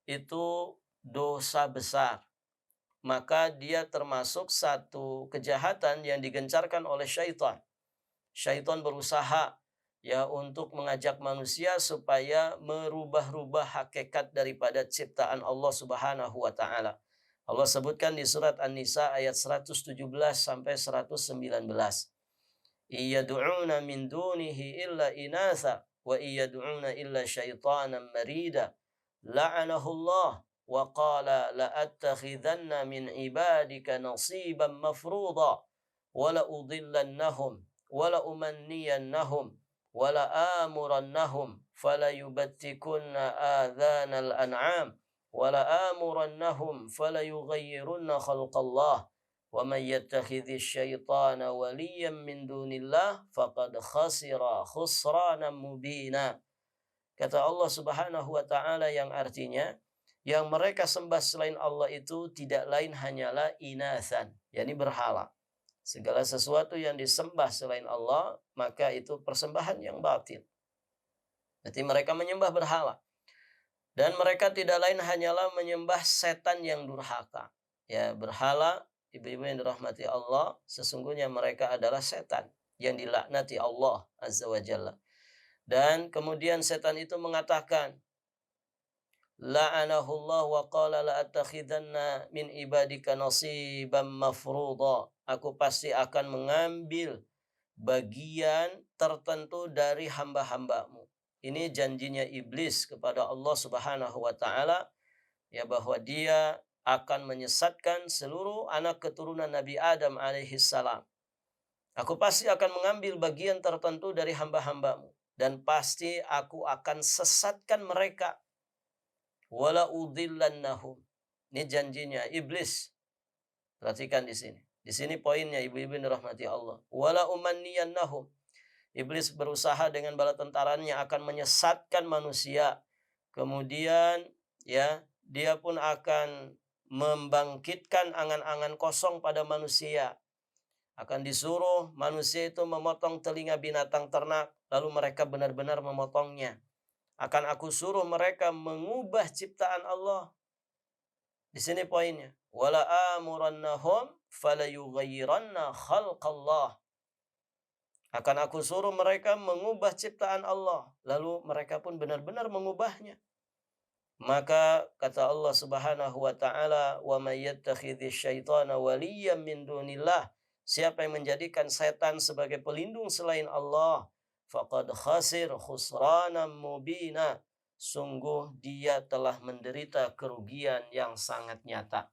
itu dosa besar. Maka dia termasuk satu kejahatan yang digencarkan oleh syaitan. Syaitan berusaha ya untuk mengajak manusia supaya merubah-rubah hakikat daripada ciptaan Allah Subhanahu wa taala. Allah sebutkan di surat An-Nisa ayat 117 sampai 119. Iyad'una min dunihi illa inatha wa iyad'una illa syaitanan marida la'anahu Allah wa qala la'attakhidhanna min ibadika nasiban mafruḍa wa la'udillannahum wa la'umanniyannahum wa la'amurannahum falayubattikunna adhanal an'am wa la'amurannahum falayughayyirunna khalqallah wa man yattakhidhish syaitana waliyan min dunillah faqad khasira khusranan mubina. Kata Allah Subhanahu wa taala yang artinya yang mereka sembah selain Allah itu tidak lain hanyalah inathan, yakni berhala. Segala sesuatu yang disembah selain Allah maka itu persembahan yang batil. Berarti mereka menyembah berhala. Dan mereka tidak lain hanyalah menyembah setan yang durhaka. Ya, berhala, ibu-ibu yang dirahmati Allah, sesungguhnya mereka adalah setan yang dilaknati Allah Azza wa Jalla. Dan kemudian setan itu mengatakan, la'anahullah wa qala la'attakhidanna min ibadika nasiban mafruḍa. Aku pasti akan mengambil bagian tertentu dari hamba-hambamu. Ini janjinya iblis kepada Allah Subhanahu wa taala ya bahwa dia akan menyesatkan seluruh anak keturunan Nabi Adam alaihi salam. Aku pasti akan mengambil bagian tertentu dari hamba-hambamu dan pasti aku akan sesatkan mereka. Wala udhillannahum. Ini janjinya iblis. Perhatikan di sini. Di sini poinnya ibu-ibu yang dirahmati Allah. Wala umanniyannahum. Iblis berusaha dengan bala tentaranya akan menyesatkan manusia. Kemudian ya, dia pun akan membangkitkan angan-angan kosong pada manusia. Akan disuruh manusia itu memotong telinga binatang ternak, lalu mereka benar-benar memotongnya. Akan aku suruh mereka mengubah ciptaan Allah. Di sini poinnya. Wala amurannahum falayughayyiranna khalqallah. Akan aku suruh mereka mengubah ciptaan Allah. Lalu mereka pun benar-benar mengubahnya. Maka kata Allah Subhanahu wa taala, "Wa may yattakhidhish syaitana waliyan min dunillah." Siapa yang menjadikan setan sebagai pelindung selain Allah, faqad khasir khusranan mubina. Sungguh dia telah menderita kerugian yang sangat nyata.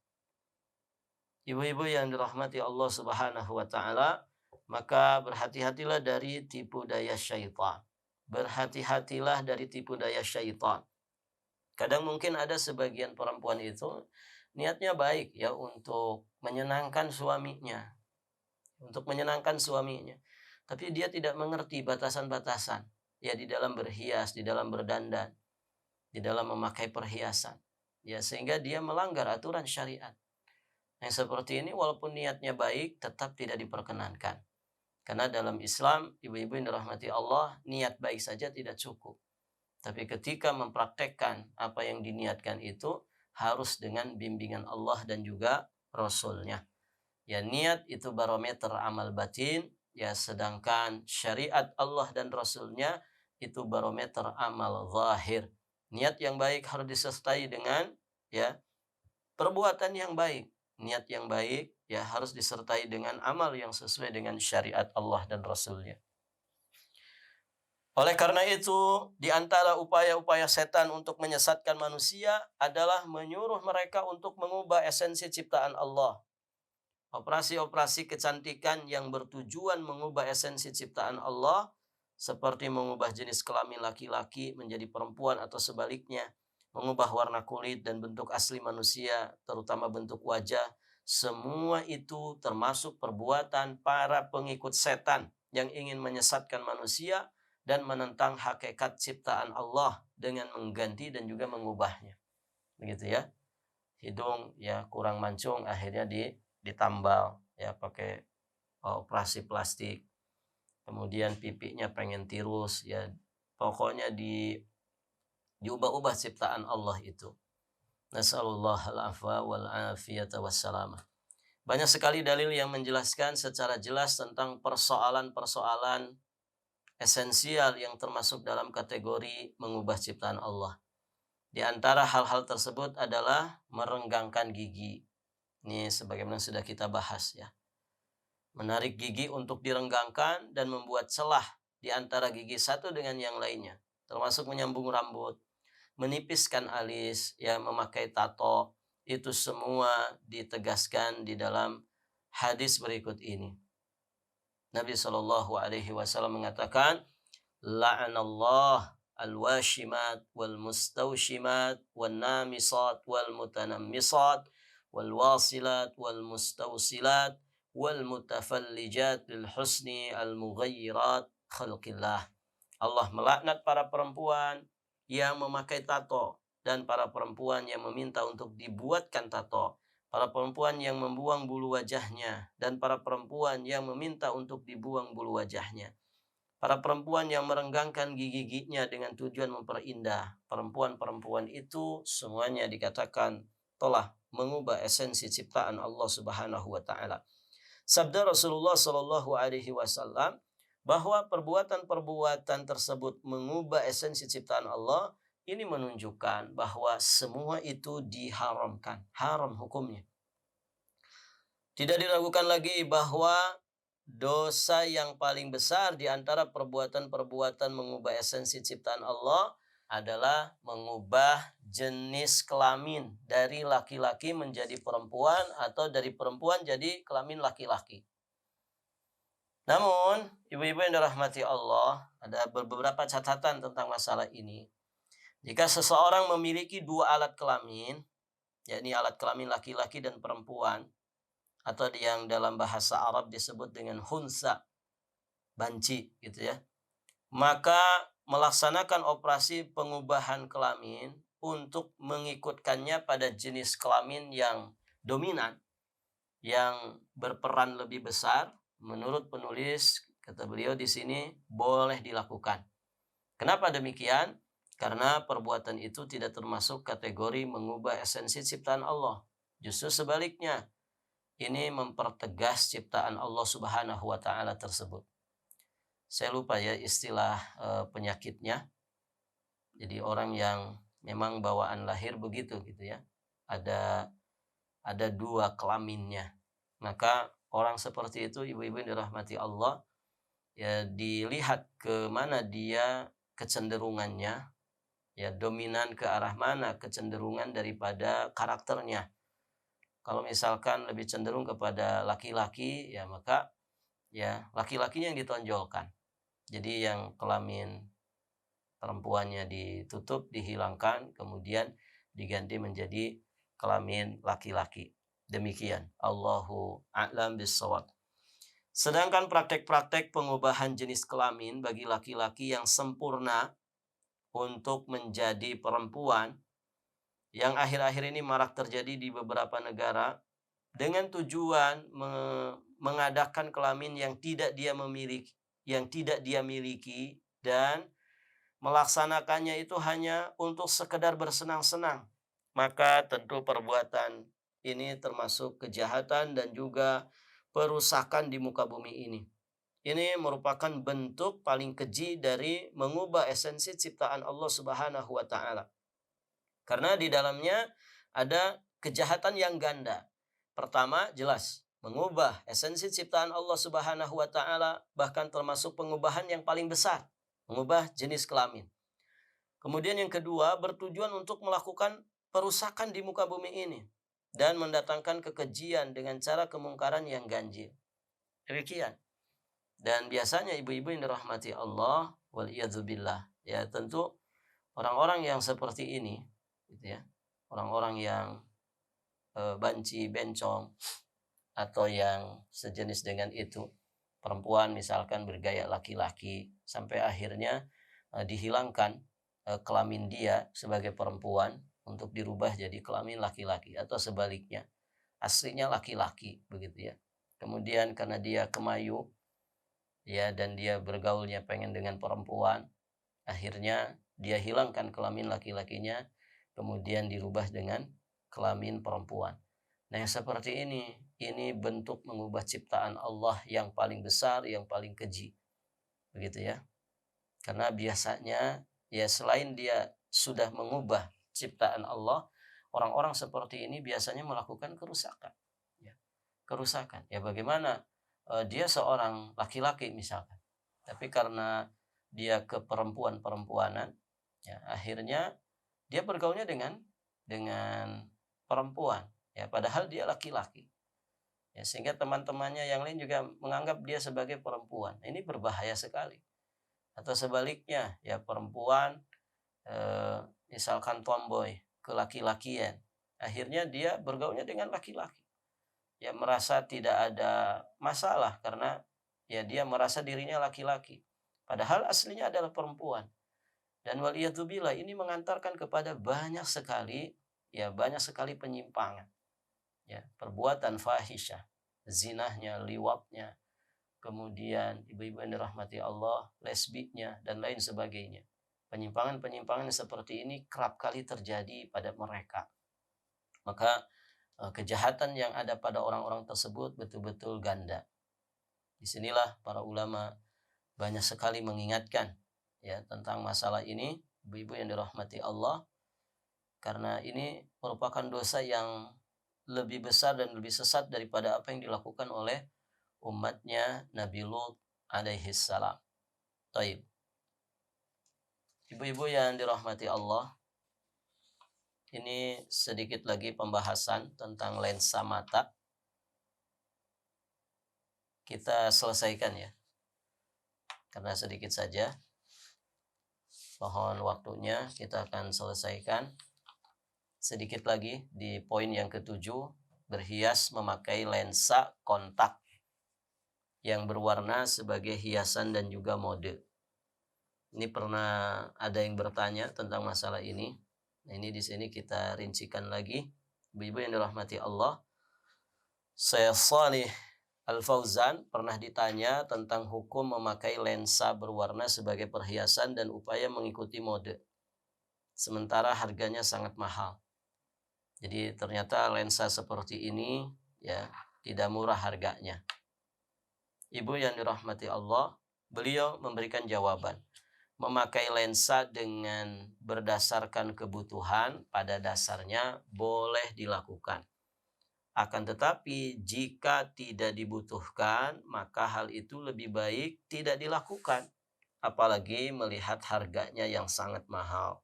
Ibu-ibu yang dirahmati Allah Subhanahu wa taala, maka berhati-hatilah dari tipu daya syaitan. Berhati-hatilah dari tipu daya syaitan. Kadang mungkin ada sebagian perempuan itu niatnya baik ya untuk menyenangkan suaminya. Untuk menyenangkan suaminya. Tapi dia tidak mengerti batasan-batasan. Ya di dalam berhias, di dalam berdandan, di dalam memakai perhiasan. Ya sehingga dia melanggar aturan syariat. Yang seperti ini walaupun niatnya baik tetap tidak diperkenankan. Karena dalam Islam, ibu-ibu yang dirahmati Allah, niat baik saja tidak cukup. Tapi ketika mempraktekkan apa yang diniatkan itu harus dengan bimbingan Allah dan juga Rasul-Nya. Ya, niat itu barometer amal batin, ya sedangkan syariat Allah dan Rasulnya itu barometer amal zahir. Niat yang baik harus disertai dengan ya perbuatan yang baik. Niat yang baik ya harus disertai dengan amal yang sesuai dengan syariat Allah dan Rasulnya. Oleh karena itu, di antara upaya-upaya setan untuk menyesatkan manusia adalah menyuruh mereka untuk mengubah esensi ciptaan Allah. Operasi-operasi kecantikan yang bertujuan mengubah esensi ciptaan Allah, seperti mengubah jenis kelamin laki-laki menjadi perempuan atau sebaliknya, mengubah warna kulit dan bentuk asli manusia, terutama bentuk wajah, semua itu termasuk perbuatan para pengikut setan yang ingin menyesatkan manusia dan menentang hakikat ciptaan Allah dengan mengganti dan juga mengubahnya. Begitu ya. Hidung ya kurang mancung, akhirnya ditambal ya pakai operasi plastik. Kemudian pipinya pengen tirus ya, pokoknya diubah-ubah ciptaan Allah itu. Nasallallahu al-afwa wal afiyata wassalamah. Banyak sekali dalil yang menjelaskan secara jelas tentang persoalan-persoalan esensial yang termasuk dalam kategori mengubah ciptaan Allah. Di antara hal-hal tersebut adalah merenggangkan gigi. Ini sebagaimana sudah kita bahas ya. Menarik gigi untuk direnggangkan dan membuat celah di antara gigi satu dengan yang lainnya. Termasuk menyambung rambut, menipiskan alis, ya memakai tato. Itu semua ditegaskan di dalam hadis berikut ini. Nabi SAW mengatakan, la'anallah al-washimat wal-mustawshimat wal-namisat wal-mutanammisat wal-wasilat wal-mustawsilat wal-mutafallijat lil-husni al-mughayyirat khalqillah. Allah melaknat para perempuan yang memakai tato dan para perempuan yang meminta untuk dibuatkan tato, para perempuan yang membuang bulu wajahnya, dan para perempuan yang meminta untuk dibuang bulu wajahnya. Para perempuan yang merenggangkan gigi-giginya dengan tujuan memperindah. Perempuan-perempuan itu semuanya dikatakan telah mengubah esensi ciptaan Allah Subhanahu wa taala. Sabda Rasulullah Shallallahu alaihi wasallam bahwa perbuatan-perbuatan tersebut mengubah esensi ciptaan Allah, ini menunjukkan bahwa semua itu diharamkan, haram hukumnya. Tidak diragukan lagi bahwa dosa yang paling besar di antara perbuatan-perbuatan mengubah esensi ciptaan Allah adalah mengubah jenis kelamin dari laki-laki menjadi perempuan atau dari perempuan jadi kelamin laki-laki. Namun, ibu-ibu yang dirahmati Allah, ada beberapa catatan tentang masalah ini. Jika seseorang memiliki dua alat kelamin, yakni alat kelamin laki-laki dan perempuan, atau yang dalam bahasa Arab disebut dengan hunsa, banci gitu ya, maka melaksanakan operasi pengubahan kelamin untuk mengikutkannya pada jenis kelamin yang dominan, yang berperan lebih besar, menurut penulis, kata beliau di sini, boleh dilakukan. Kenapa demikian? Karena perbuatan itu tidak termasuk kategori mengubah esensi ciptaan Allah. Justru sebaliknya, ini mempertegas ciptaan Allah Subhanahu wa taala tersebut. Saya lupa ya istilah penyakitnya. Jadi orang yang memang bawaan lahir begitu gitu ya. Ada dua kelaminnya. Maka orang seperti itu, ibu-ibu yang dirahmati Allah, ya dilihat ke mana dia kecenderungannya, ya dominan ke arah mana kecenderungan daripada karakternya. Kalau misalkan lebih cenderung kepada laki-laki, ya maka ya laki-lakinya yang ditonjolkan. Jadi yang kelamin perempuannya ditutup, dihilangkan, kemudian diganti menjadi kelamin laki-laki. Demikian. Allahu a'lam bissawab. Sedangkan praktek-praktek pengubahan jenis kelamin bagi laki-laki yang sempurna untuk menjadi perempuan, yang akhir-akhir ini marak terjadi di beberapa negara, dengan tujuan mengadakan kelamin yang tidak dia miliki dan melaksanakannya itu hanya untuk sekedar bersenang-senang, maka tentu perbuatan ini termasuk kejahatan dan juga perusakan di muka bumi ini. Ini merupakan bentuk paling keji dari mengubah esensi ciptaan Allah Subhanahu wa taala. Karena di dalamnya ada kejahatan yang ganda. Pertama, jelas mengubah esensi ciptaan Allah Subhanahu wa taala, bahkan termasuk pengubahan yang paling besar, mengubah jenis kelamin. Kemudian yang kedua, bertujuan untuk melakukan perusakan di muka bumi ini dan mendatangkan kekejian dengan cara kemungkaran yang ganjil. Demikian. Dan biasanya ibu-ibu yang dirahmati Allah, wal billah, ya tentu orang-orang yang seperti ini, gitu ya, orang-orang yang banci, bencong, atau yang sejenis dengan itu, perempuan misalkan bergaya laki-laki, sampai akhirnya dihilangkan kelamin dia sebagai perempuan untuk dirubah jadi kelamin laki-laki, atau sebaliknya, aslinya laki-laki, begitu ya. Kemudian karena dia kemayu, ya, dan dia bergaulnya pengen dengan perempuan, akhirnya dia hilangkan kelamin laki-lakinya, kemudian dirubah dengan kelamin perempuan. Nah, yang seperti ini bentuk mengubah ciptaan Allah yang paling besar, yang paling keji, begitu ya. Karena biasanya, ya, selain dia sudah mengubah ciptaan Allah, orang-orang seperti ini biasanya melakukan kerusakan, ya. Kerusakan, ya, bagaimana dia seorang laki-laki misalkan, tapi karena dia ke perempuan-perempuanan, ya, akhirnya dia bergaulnya dengan perempuan, ya, padahal dia laki-laki, ya, sehingga teman-temannya yang lain juga menganggap dia sebagai perempuan. Ini berbahaya sekali. Atau sebaliknya, ya, perempuan misalkan tomboy, ke laki-lakian, akhirnya dia bergaulnya dengan laki-laki, ya, merasa tidak ada masalah karena, ya, dia merasa dirinya laki-laki, padahal aslinya adalah perempuan. Dan waliyadzubillah, ini mengantarkan kepada banyak sekali, ya, banyak sekali penyimpangan, ya, perbuatan fahisyah, zinahnya, liwatnya, kemudian ibu-ibu yang dirahmati Allah, lesbiknya, dan lain sebagainya. Penyimpangan-penyimpangan seperti ini kerap kali terjadi pada mereka. Maka kejahatan yang ada pada orang-orang tersebut betul-betul ganda. Disinilah para ulama banyak sekali mengingatkan, ya, tentang masalah ini, ibu-ibu yang dirahmati Allah, karena ini merupakan dosa yang lebih besar dan lebih sesat daripada apa yang dilakukan oleh umatnya Nabi Lut alaihi salam. Taib. Ibu-ibu yang dirahmati Allah, ini sedikit lagi pembahasan tentang lensa mata. Kita selesaikan, ya, karena sedikit saja. Mohon waktunya, kita akan selesaikan sedikit lagi di poin yang ketujuh, berhias memakai lensa kontak yang berwarna sebagai hiasan dan juga mode. Ini pernah ada yang bertanya tentang masalah ini. Nah, ini di sini kita rincikan lagi. Ibu-ibu yang dirahmati Allah, Syekh Shalih Al-Fauzan pernah ditanya tentang hukum memakai lensa berwarna sebagai perhiasan dan upaya mengikuti mode, sementara harganya sangat mahal. Jadi ternyata lensa seperti ini, ya, tidak murah harganya. Ibu yang dirahmati Allah, beliau memberikan jawaban. Memakai lensa dengan berdasarkan kebutuhan pada dasarnya boleh dilakukan. Akan tetapi jika tidak dibutuhkan, maka hal itu lebih baik tidak dilakukan, apalagi melihat harganya yang sangat mahal.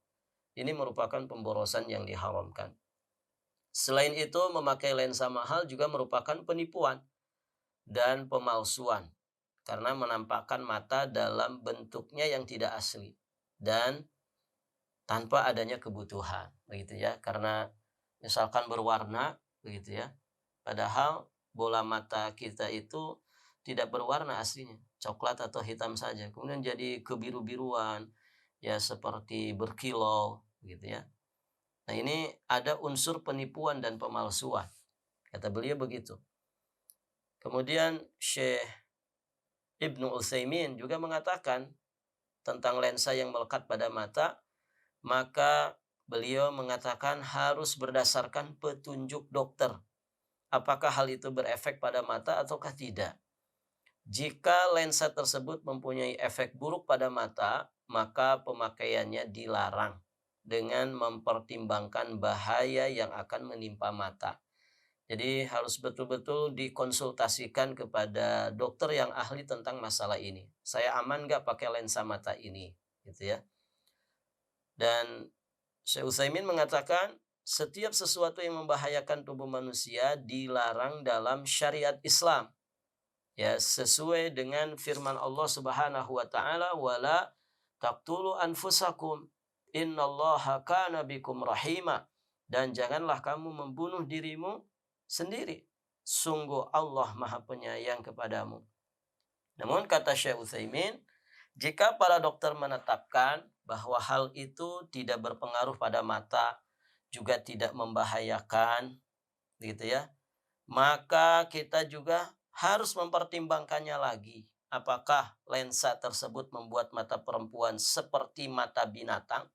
Ini merupakan pemborosan yang diharamkan. Selain itu, memakai lensa mahal juga merupakan penipuan dan pemalsuan, karena menampakkan mata dalam bentuknya yang tidak asli dan tanpa adanya kebutuhan, begitu ya. Karena misalkan berwarna, begitu ya, padahal bola mata kita itu tidak berwarna aslinya, coklat atau hitam saja, kemudian jadi kebiru-biruan, ya, seperti berkilau, begitu ya. Nah, ini ada unsur penipuan dan pemalsuan, kata beliau begitu. Kemudian Syekh Ibnu Utsaimin juga mengatakan tentang lensa yang melekat pada mata, maka beliau mengatakan harus berdasarkan petunjuk dokter apakah hal itu berefek pada mata ataukah tidak. Jika lensa tersebut mempunyai efek buruk pada mata, maka pemakaiannya dilarang dengan mempertimbangkan bahaya yang akan menimpa mata. Jadi harus betul-betul dikonsultasikan kepada dokter yang ahli tentang masalah ini. Saya aman nggak pakai lensa mata ini, gitu ya. Dan Syekh Utsaimin mengatakan setiap sesuatu yang membahayakan tubuh manusia dilarang dalam syariat Islam. Ya, sesuai dengan firman Allah Subhanahu wa taala, "Wala taqtulu anfusakum innallaha kana bikum rahima." Dan janganlah kamu membunuh dirimu sendiri. Sungguh Allah Maha Penyayang kepadamu. Namun kata Syekh Utsaimin, jika para dokter menetapkan bahwa hal itu tidak berpengaruh pada mata, juga tidak membahayakan, gitu ya, maka kita juga harus mempertimbangkannya lagi. Apakah lensa tersebut membuat mata perempuan seperti mata binatang?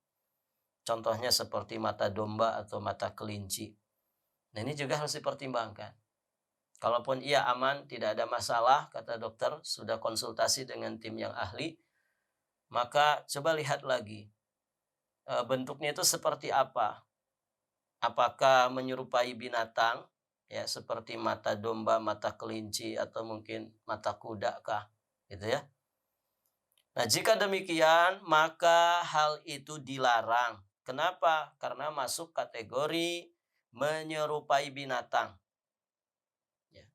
Contohnya seperti mata domba atau mata kelinci. Nah, ini juga harus dipertimbangkan. Kalaupun ia aman, tidak ada masalah, kata dokter, sudah konsultasi dengan tim yang ahli, maka coba lihat lagi, bentuknya itu seperti apa. Apakah menyerupai binatang, ya seperti mata domba, mata kelinci, atau mungkin mata kuda kah, gitu ya. Nah, jika demikian, maka hal itu dilarang. Kenapa? Karena masuk kategori menyerupai binatang. Ya.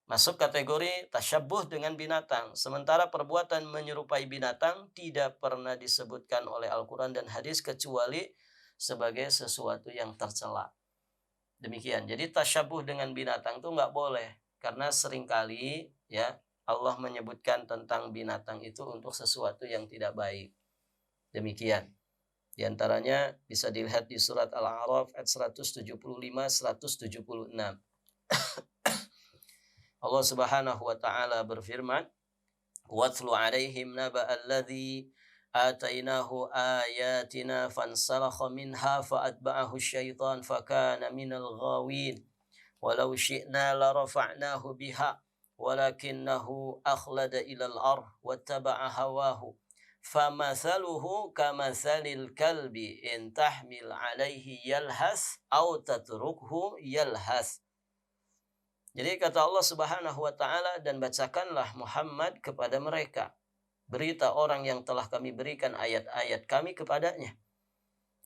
Masuk kategori tasyabbuh dengan binatang. Sementara perbuatan menyerupai binatang tidak pernah disebutkan oleh Al-Quran dan hadis kecuali sebagai sesuatu yang tercela. Demikian. Jadi tasyabbuh dengan binatang itu nggak boleh. Karena seringkali ya Allah menyebutkan tentang binatang itu untuk sesuatu yang tidak baik. Demikian. Di antaranya bisa dilihat di surat Al-A'raf ayat 175-176. Allah Subhanahu wa taala berfirman, "Watlu 'alaihim naba'a alladzi atainahu ayatina fansalakha minha fa'atba'ahu asy-syaitan fakana minal ghawin. Walau syi'na la rafa'nahu biha walakinnahu akhlada ilal ardh wattaba'a hawahu. Famathaluhu kamathalil kalbi in tahmil 'alaihi yalhath aw tatrukhu yalhath." Jadi kata Allah Subhanahu wa taala, dan bacakanlah Muhammad kepada mereka berita orang yang telah kami berikan ayat-ayat kami kepadanya.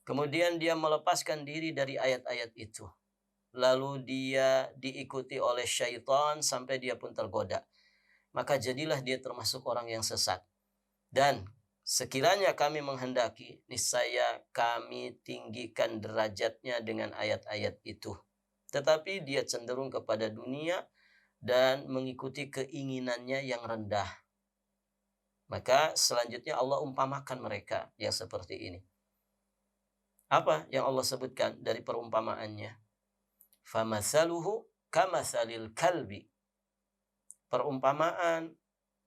Kemudian dia melepaskan diri dari ayat-ayat itu. Lalu dia diikuti oleh syaitan sampai dia pun tergoda. Maka jadilah dia termasuk orang yang sesat. Dan sekiranya kami menghendaki, niscaya kami tinggikan derajatnya dengan ayat-ayat itu. Tetapi dia cenderung kepada dunia dan mengikuti keinginannya yang rendah. Maka selanjutnya Allah umpamakan mereka yang seperti ini. Apa yang Allah sebutkan dari perumpamaannya? Famathaluhu kamathalil kalbi.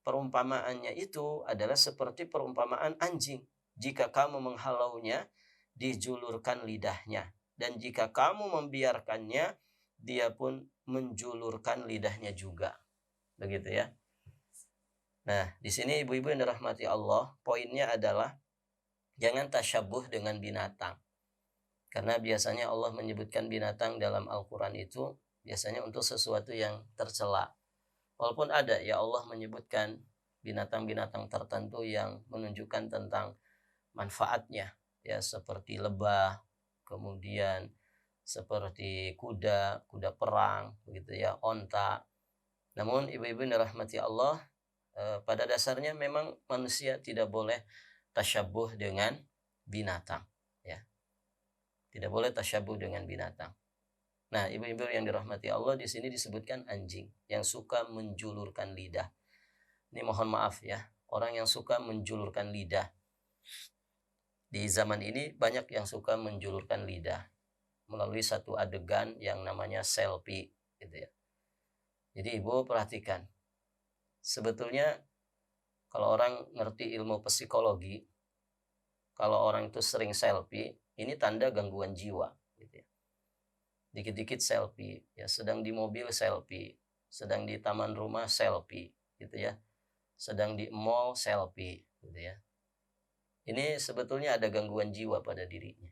Perumpamaannya itu adalah seperti perumpamaan anjing. Jika kamu menghalaunya, dijulurkan lidahnya. Dan jika kamu membiarkannya, dia pun menjulurkan lidahnya juga. Begitu ya. Nah, di sini ibu-ibu yang dirahmati Allah, poinnya adalah jangan tasyabbuh dengan binatang. Karena biasanya Allah menyebutkan binatang dalam Al-Quran itu biasanya untuk sesuatu yang tercela. Walaupun ada ya Allah menyebutkan binatang-binatang tertentu yang menunjukkan tentang manfaatnya. Ya, seperti lebah, kemudian seperti kuda perang, begitu ya, onta. Namun ibu-ibu yang dirahmati Allah, pada dasarnya memang manusia tidak boleh tasyabbuh dengan binatang, ya. Tidak boleh tasyabbuh dengan binatang. Nah, ibu-ibu yang dirahmati Allah, di sini disebutkan anjing yang suka menjulurkan lidah. Ini mohon maaf ya, orang yang suka menjulurkan lidah. Di zaman ini banyak yang suka menjulurkan lidah melalui satu adegan yang namanya selfie, gitu ya. Jadi ibu perhatikan, sebetulnya kalau orang ngerti ilmu psikologi, kalau orang itu sering selfie, ini tanda gangguan jiwa, gitu ya. dikit-dikit selfie, ya sedang di mobil selfie, sedang di taman rumah selfie, gitu ya, sedang di mall selfie, gitu ya. Ini sebetulnya ada gangguan jiwa pada dirinya.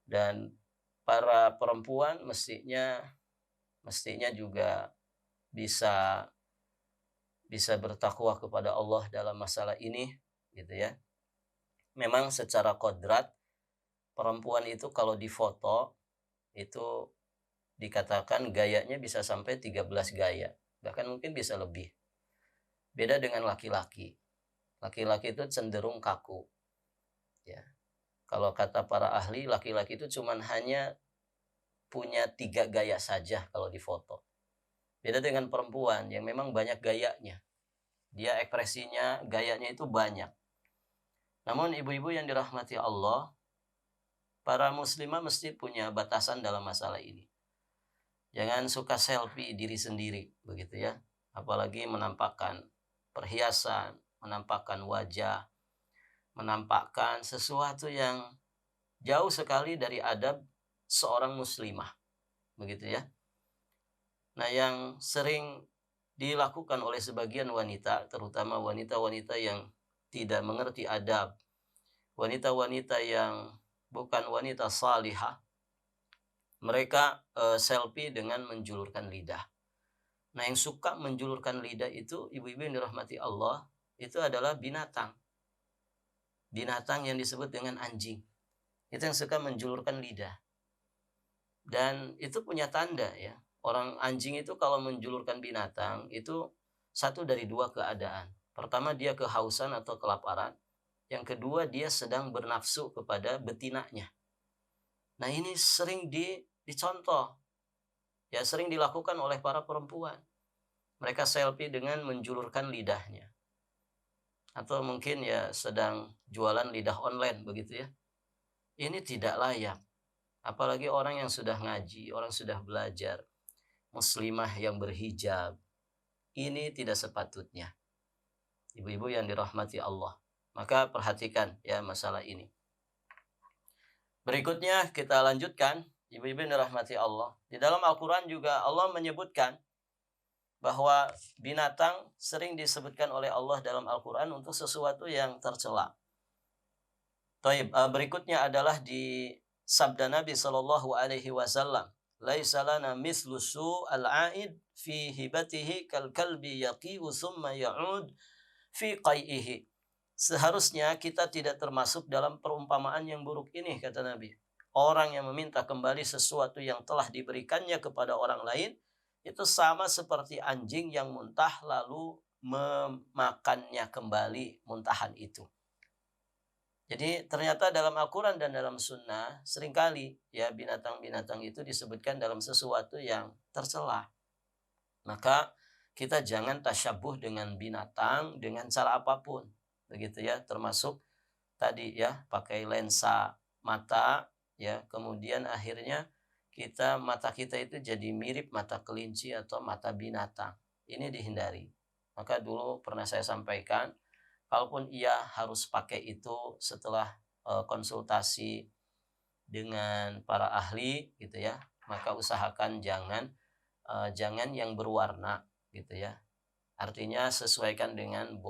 Dan para perempuan mestinya juga bisa bisa bertakwa kepada Allah dalam masalah ini, gitu ya. Memang secara kodrat perempuan itu kalau difoto itu dikatakan gayanya bisa sampai 13 gaya, bahkan mungkin bisa lebih. Beda dengan laki-laki. Laki-laki itu cenderung kaku. Ya. Kalau kata para ahli, laki-laki itu cuman hanya punya 3 gaya saja kalau difoto. Beda dengan perempuan yang memang banyak gayanya. Dia ekspresinya, gayanya itu banyak. Namun ibu-ibu yang dirahmati Allah, para muslimah mesti punya batasan dalam masalah ini. Jangan suka selfie diri sendiri, begitu ya. Apalagi menampakkan perhiasan, menampakkan wajah, menampakkan sesuatu yang jauh sekali dari adab seorang muslimah, begitu ya. Nah, yang sering dilakukan oleh sebagian wanita, terutama wanita-wanita yang tidak mengerti adab, wanita-wanita yang bukan wanita salihah, mereka selfie dengan menjulurkan lidah. Nah, yang suka menjulurkan lidah itu, ibu-ibu yang dirahmati Allah, itu adalah binatang. Binatang yang disebut dengan anjing. Itu yang suka menjulurkan lidah. Dan itu punya tanda ya. Orang anjing itu kalau menjulurkan binatang, itu satu dari 2 keadaan. Pertama, dia kehausan atau kelaparan. Yang kedua, dia sedang bernafsu kepada betinanya. Nah, ini sering dicontoh. Ya, sering dilakukan oleh para perempuan. Mereka selfie dengan menjulurkan lidahnya. Atau mungkin ya sedang jualan lidah online begitu ya. Ini tidak layak. Apalagi orang yang sudah ngaji, orang sudah belajar, muslimah yang berhijab. Ini tidak sepatutnya. Ibu-ibu yang dirahmati Allah. Maka perhatikan ya masalah ini. Berikutnya kita lanjutkan. Ibu-ibu yang dirahmati Allah. Di dalam Al-Quran juga Allah menyebutkan bahwa binatang sering disebutkan oleh Allah dalam Al-Quran untuk sesuatu yang tercela. Berikutnya adalah di sabda Nabi Shallallahu Alaihi Wasallam, "Laisa lana mislu al-aid fi hibatihi kal kalbi yaqi'u thumma ya'ud fi qai'ihi." Seharusnya kita tidak termasuk dalam perumpamaan yang buruk ini, kata Nabi. Orang yang meminta kembali sesuatu yang telah diberikannya kepada orang lain, itu sama seperti anjing yang muntah lalu memakannya kembali muntahan itu. Jadi ternyata dalam Al-Quran dan dalam Sunnah seringkali ya binatang-binatang itu disebutkan dalam sesuatu yang tercela. Maka kita jangan tasyabuh dengan binatang dengan cara apapun. Begitu ya, termasuk tadi ya pakai lensa mata ya, kemudian akhirnya mata kita itu jadi mirip mata kelinci atau mata binatang. Ini dihindari. Maka dulu pernah saya sampaikan, kalaupun ia harus pakai itu setelah konsultasi dengan para ahli gitu ya, maka usahakan jangan yang berwarna gitu ya. Artinya sesuaikan dengan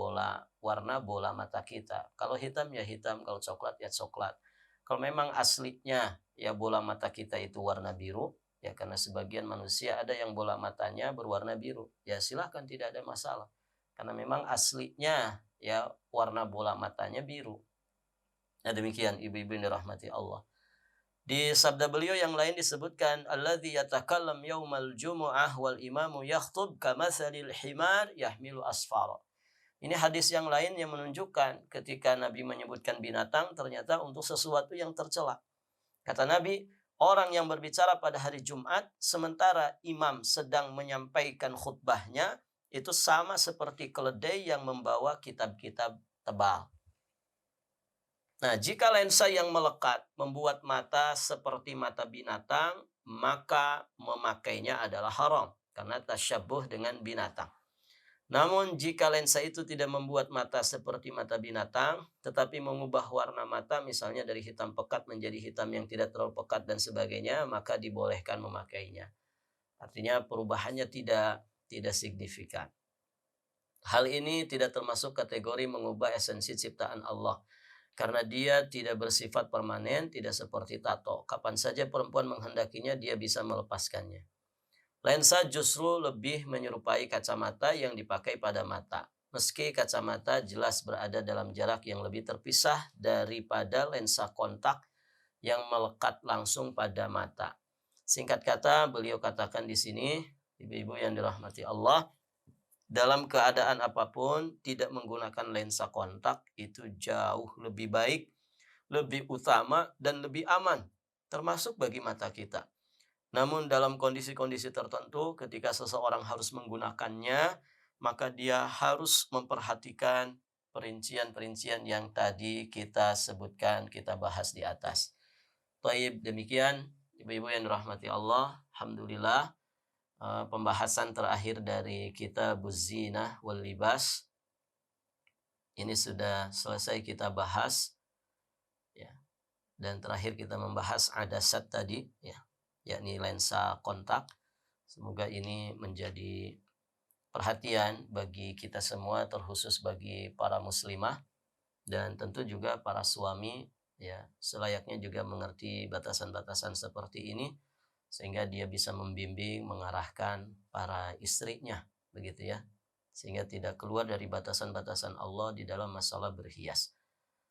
warna bola mata kita. Kalau hitam ya hitam, kalau coklat ya coklat. Kalau memang aslinya ya bola mata kita itu warna biru, ya karena sebagian manusia ada yang bola matanya berwarna biru, ya silahkan, tidak ada masalah. Karena memang aslinya ya warna bola matanya biru. Nah demikian ibu-ibu yang dirahmati Allah. Di sabda beliau yang lain disebutkan, "Alladzi yatakallam yaumal jumu'ah wal imamu yakhtub kamatsalil himar yahmilu asfara." Ini hadis yang lain yang menunjukkan ketika Nabi menyebutkan binatang ternyata untuk sesuatu yang tercela. Kata Nabi, orang yang berbicara pada hari Jumat sementara imam sedang menyampaikan khutbahnya itu sama seperti keledai yang membawa kitab-kitab tebal. Nah, jika lensa yang melekat membuat mata seperti mata binatang, maka memakainya adalah haram karena tasyabuh dengan binatang. Namun jika lensa itu tidak membuat mata seperti mata binatang, tetapi mengubah warna mata misalnya dari hitam pekat menjadi hitam yang tidak terlalu pekat dan sebagainya, maka dibolehkan memakainya. Artinya perubahannya tidak signifikan. Hal ini tidak termasuk kategori mengubah esensi ciptaan Allah. Karena dia tidak bersifat permanen, tidak seperti tato. Kapan saja perempuan menghendakinya, dia bisa melepaskannya. Lensa justru lebih menyerupai kacamata yang dipakai pada mata. Meski kacamata jelas berada dalam jarak yang lebih terpisah daripada lensa kontak yang melekat langsung pada mata. Singkat kata, beliau katakan di sini, ibu-ibu yang dirahmati Allah, dalam keadaan apapun tidak menggunakan lensa kontak itu jauh lebih baik, lebih utama, dan lebih aman, termasuk bagi mata kita. Namun dalam kondisi-kondisi tertentu ketika seseorang harus menggunakannya, maka dia harus memperhatikan perincian-perincian yang tadi kita sebutkan, kita bahas di atas. Baik, demikian ibu-ibu yang dirahmati Allah, alhamdulillah pembahasan terakhir dari Kitabuz Zinah wal Libas ini sudah selesai kita bahas ya. Dan terakhir kita membahas adasat tadi ya, yakni lensa kontak. Semoga ini menjadi perhatian bagi kita semua, terkhusus bagi para muslimah dan tentu juga para suami ya, selayaknya juga mengerti batasan-batasan seperti ini sehingga dia bisa membimbing, mengarahkan para istrinya begitu ya. Sehingga tidak keluar dari batasan-batasan Allah di dalam masalah berhias.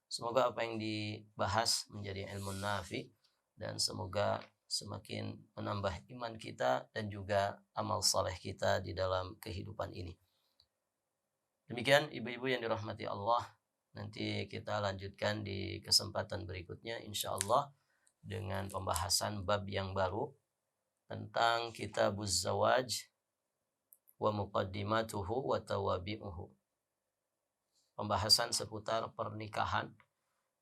Semoga apa yang dibahas menjadi ilmu nafi dan semoga semakin menambah iman kita dan juga amal saleh kita di dalam kehidupan ini. Demikian ibu-ibu yang dirahmati Allah. Nanti kita lanjutkan di kesempatan berikutnya insyaallah dengan pembahasan bab yang baru tentang Kitabuz Zawaj wa muqaddimatuhu wa tawabi'uhu. Pembahasan seputar pernikahan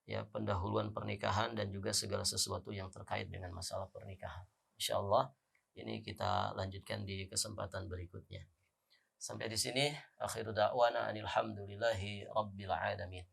ya, pendahuluan pernikahan dan juga segala sesuatu yang terkait dengan masalah pernikahan. Insyaallah ini kita lanjutkan di kesempatan berikutnya. Sampai di sini akhiru da'wana alhamdulillahi rabbil alamin.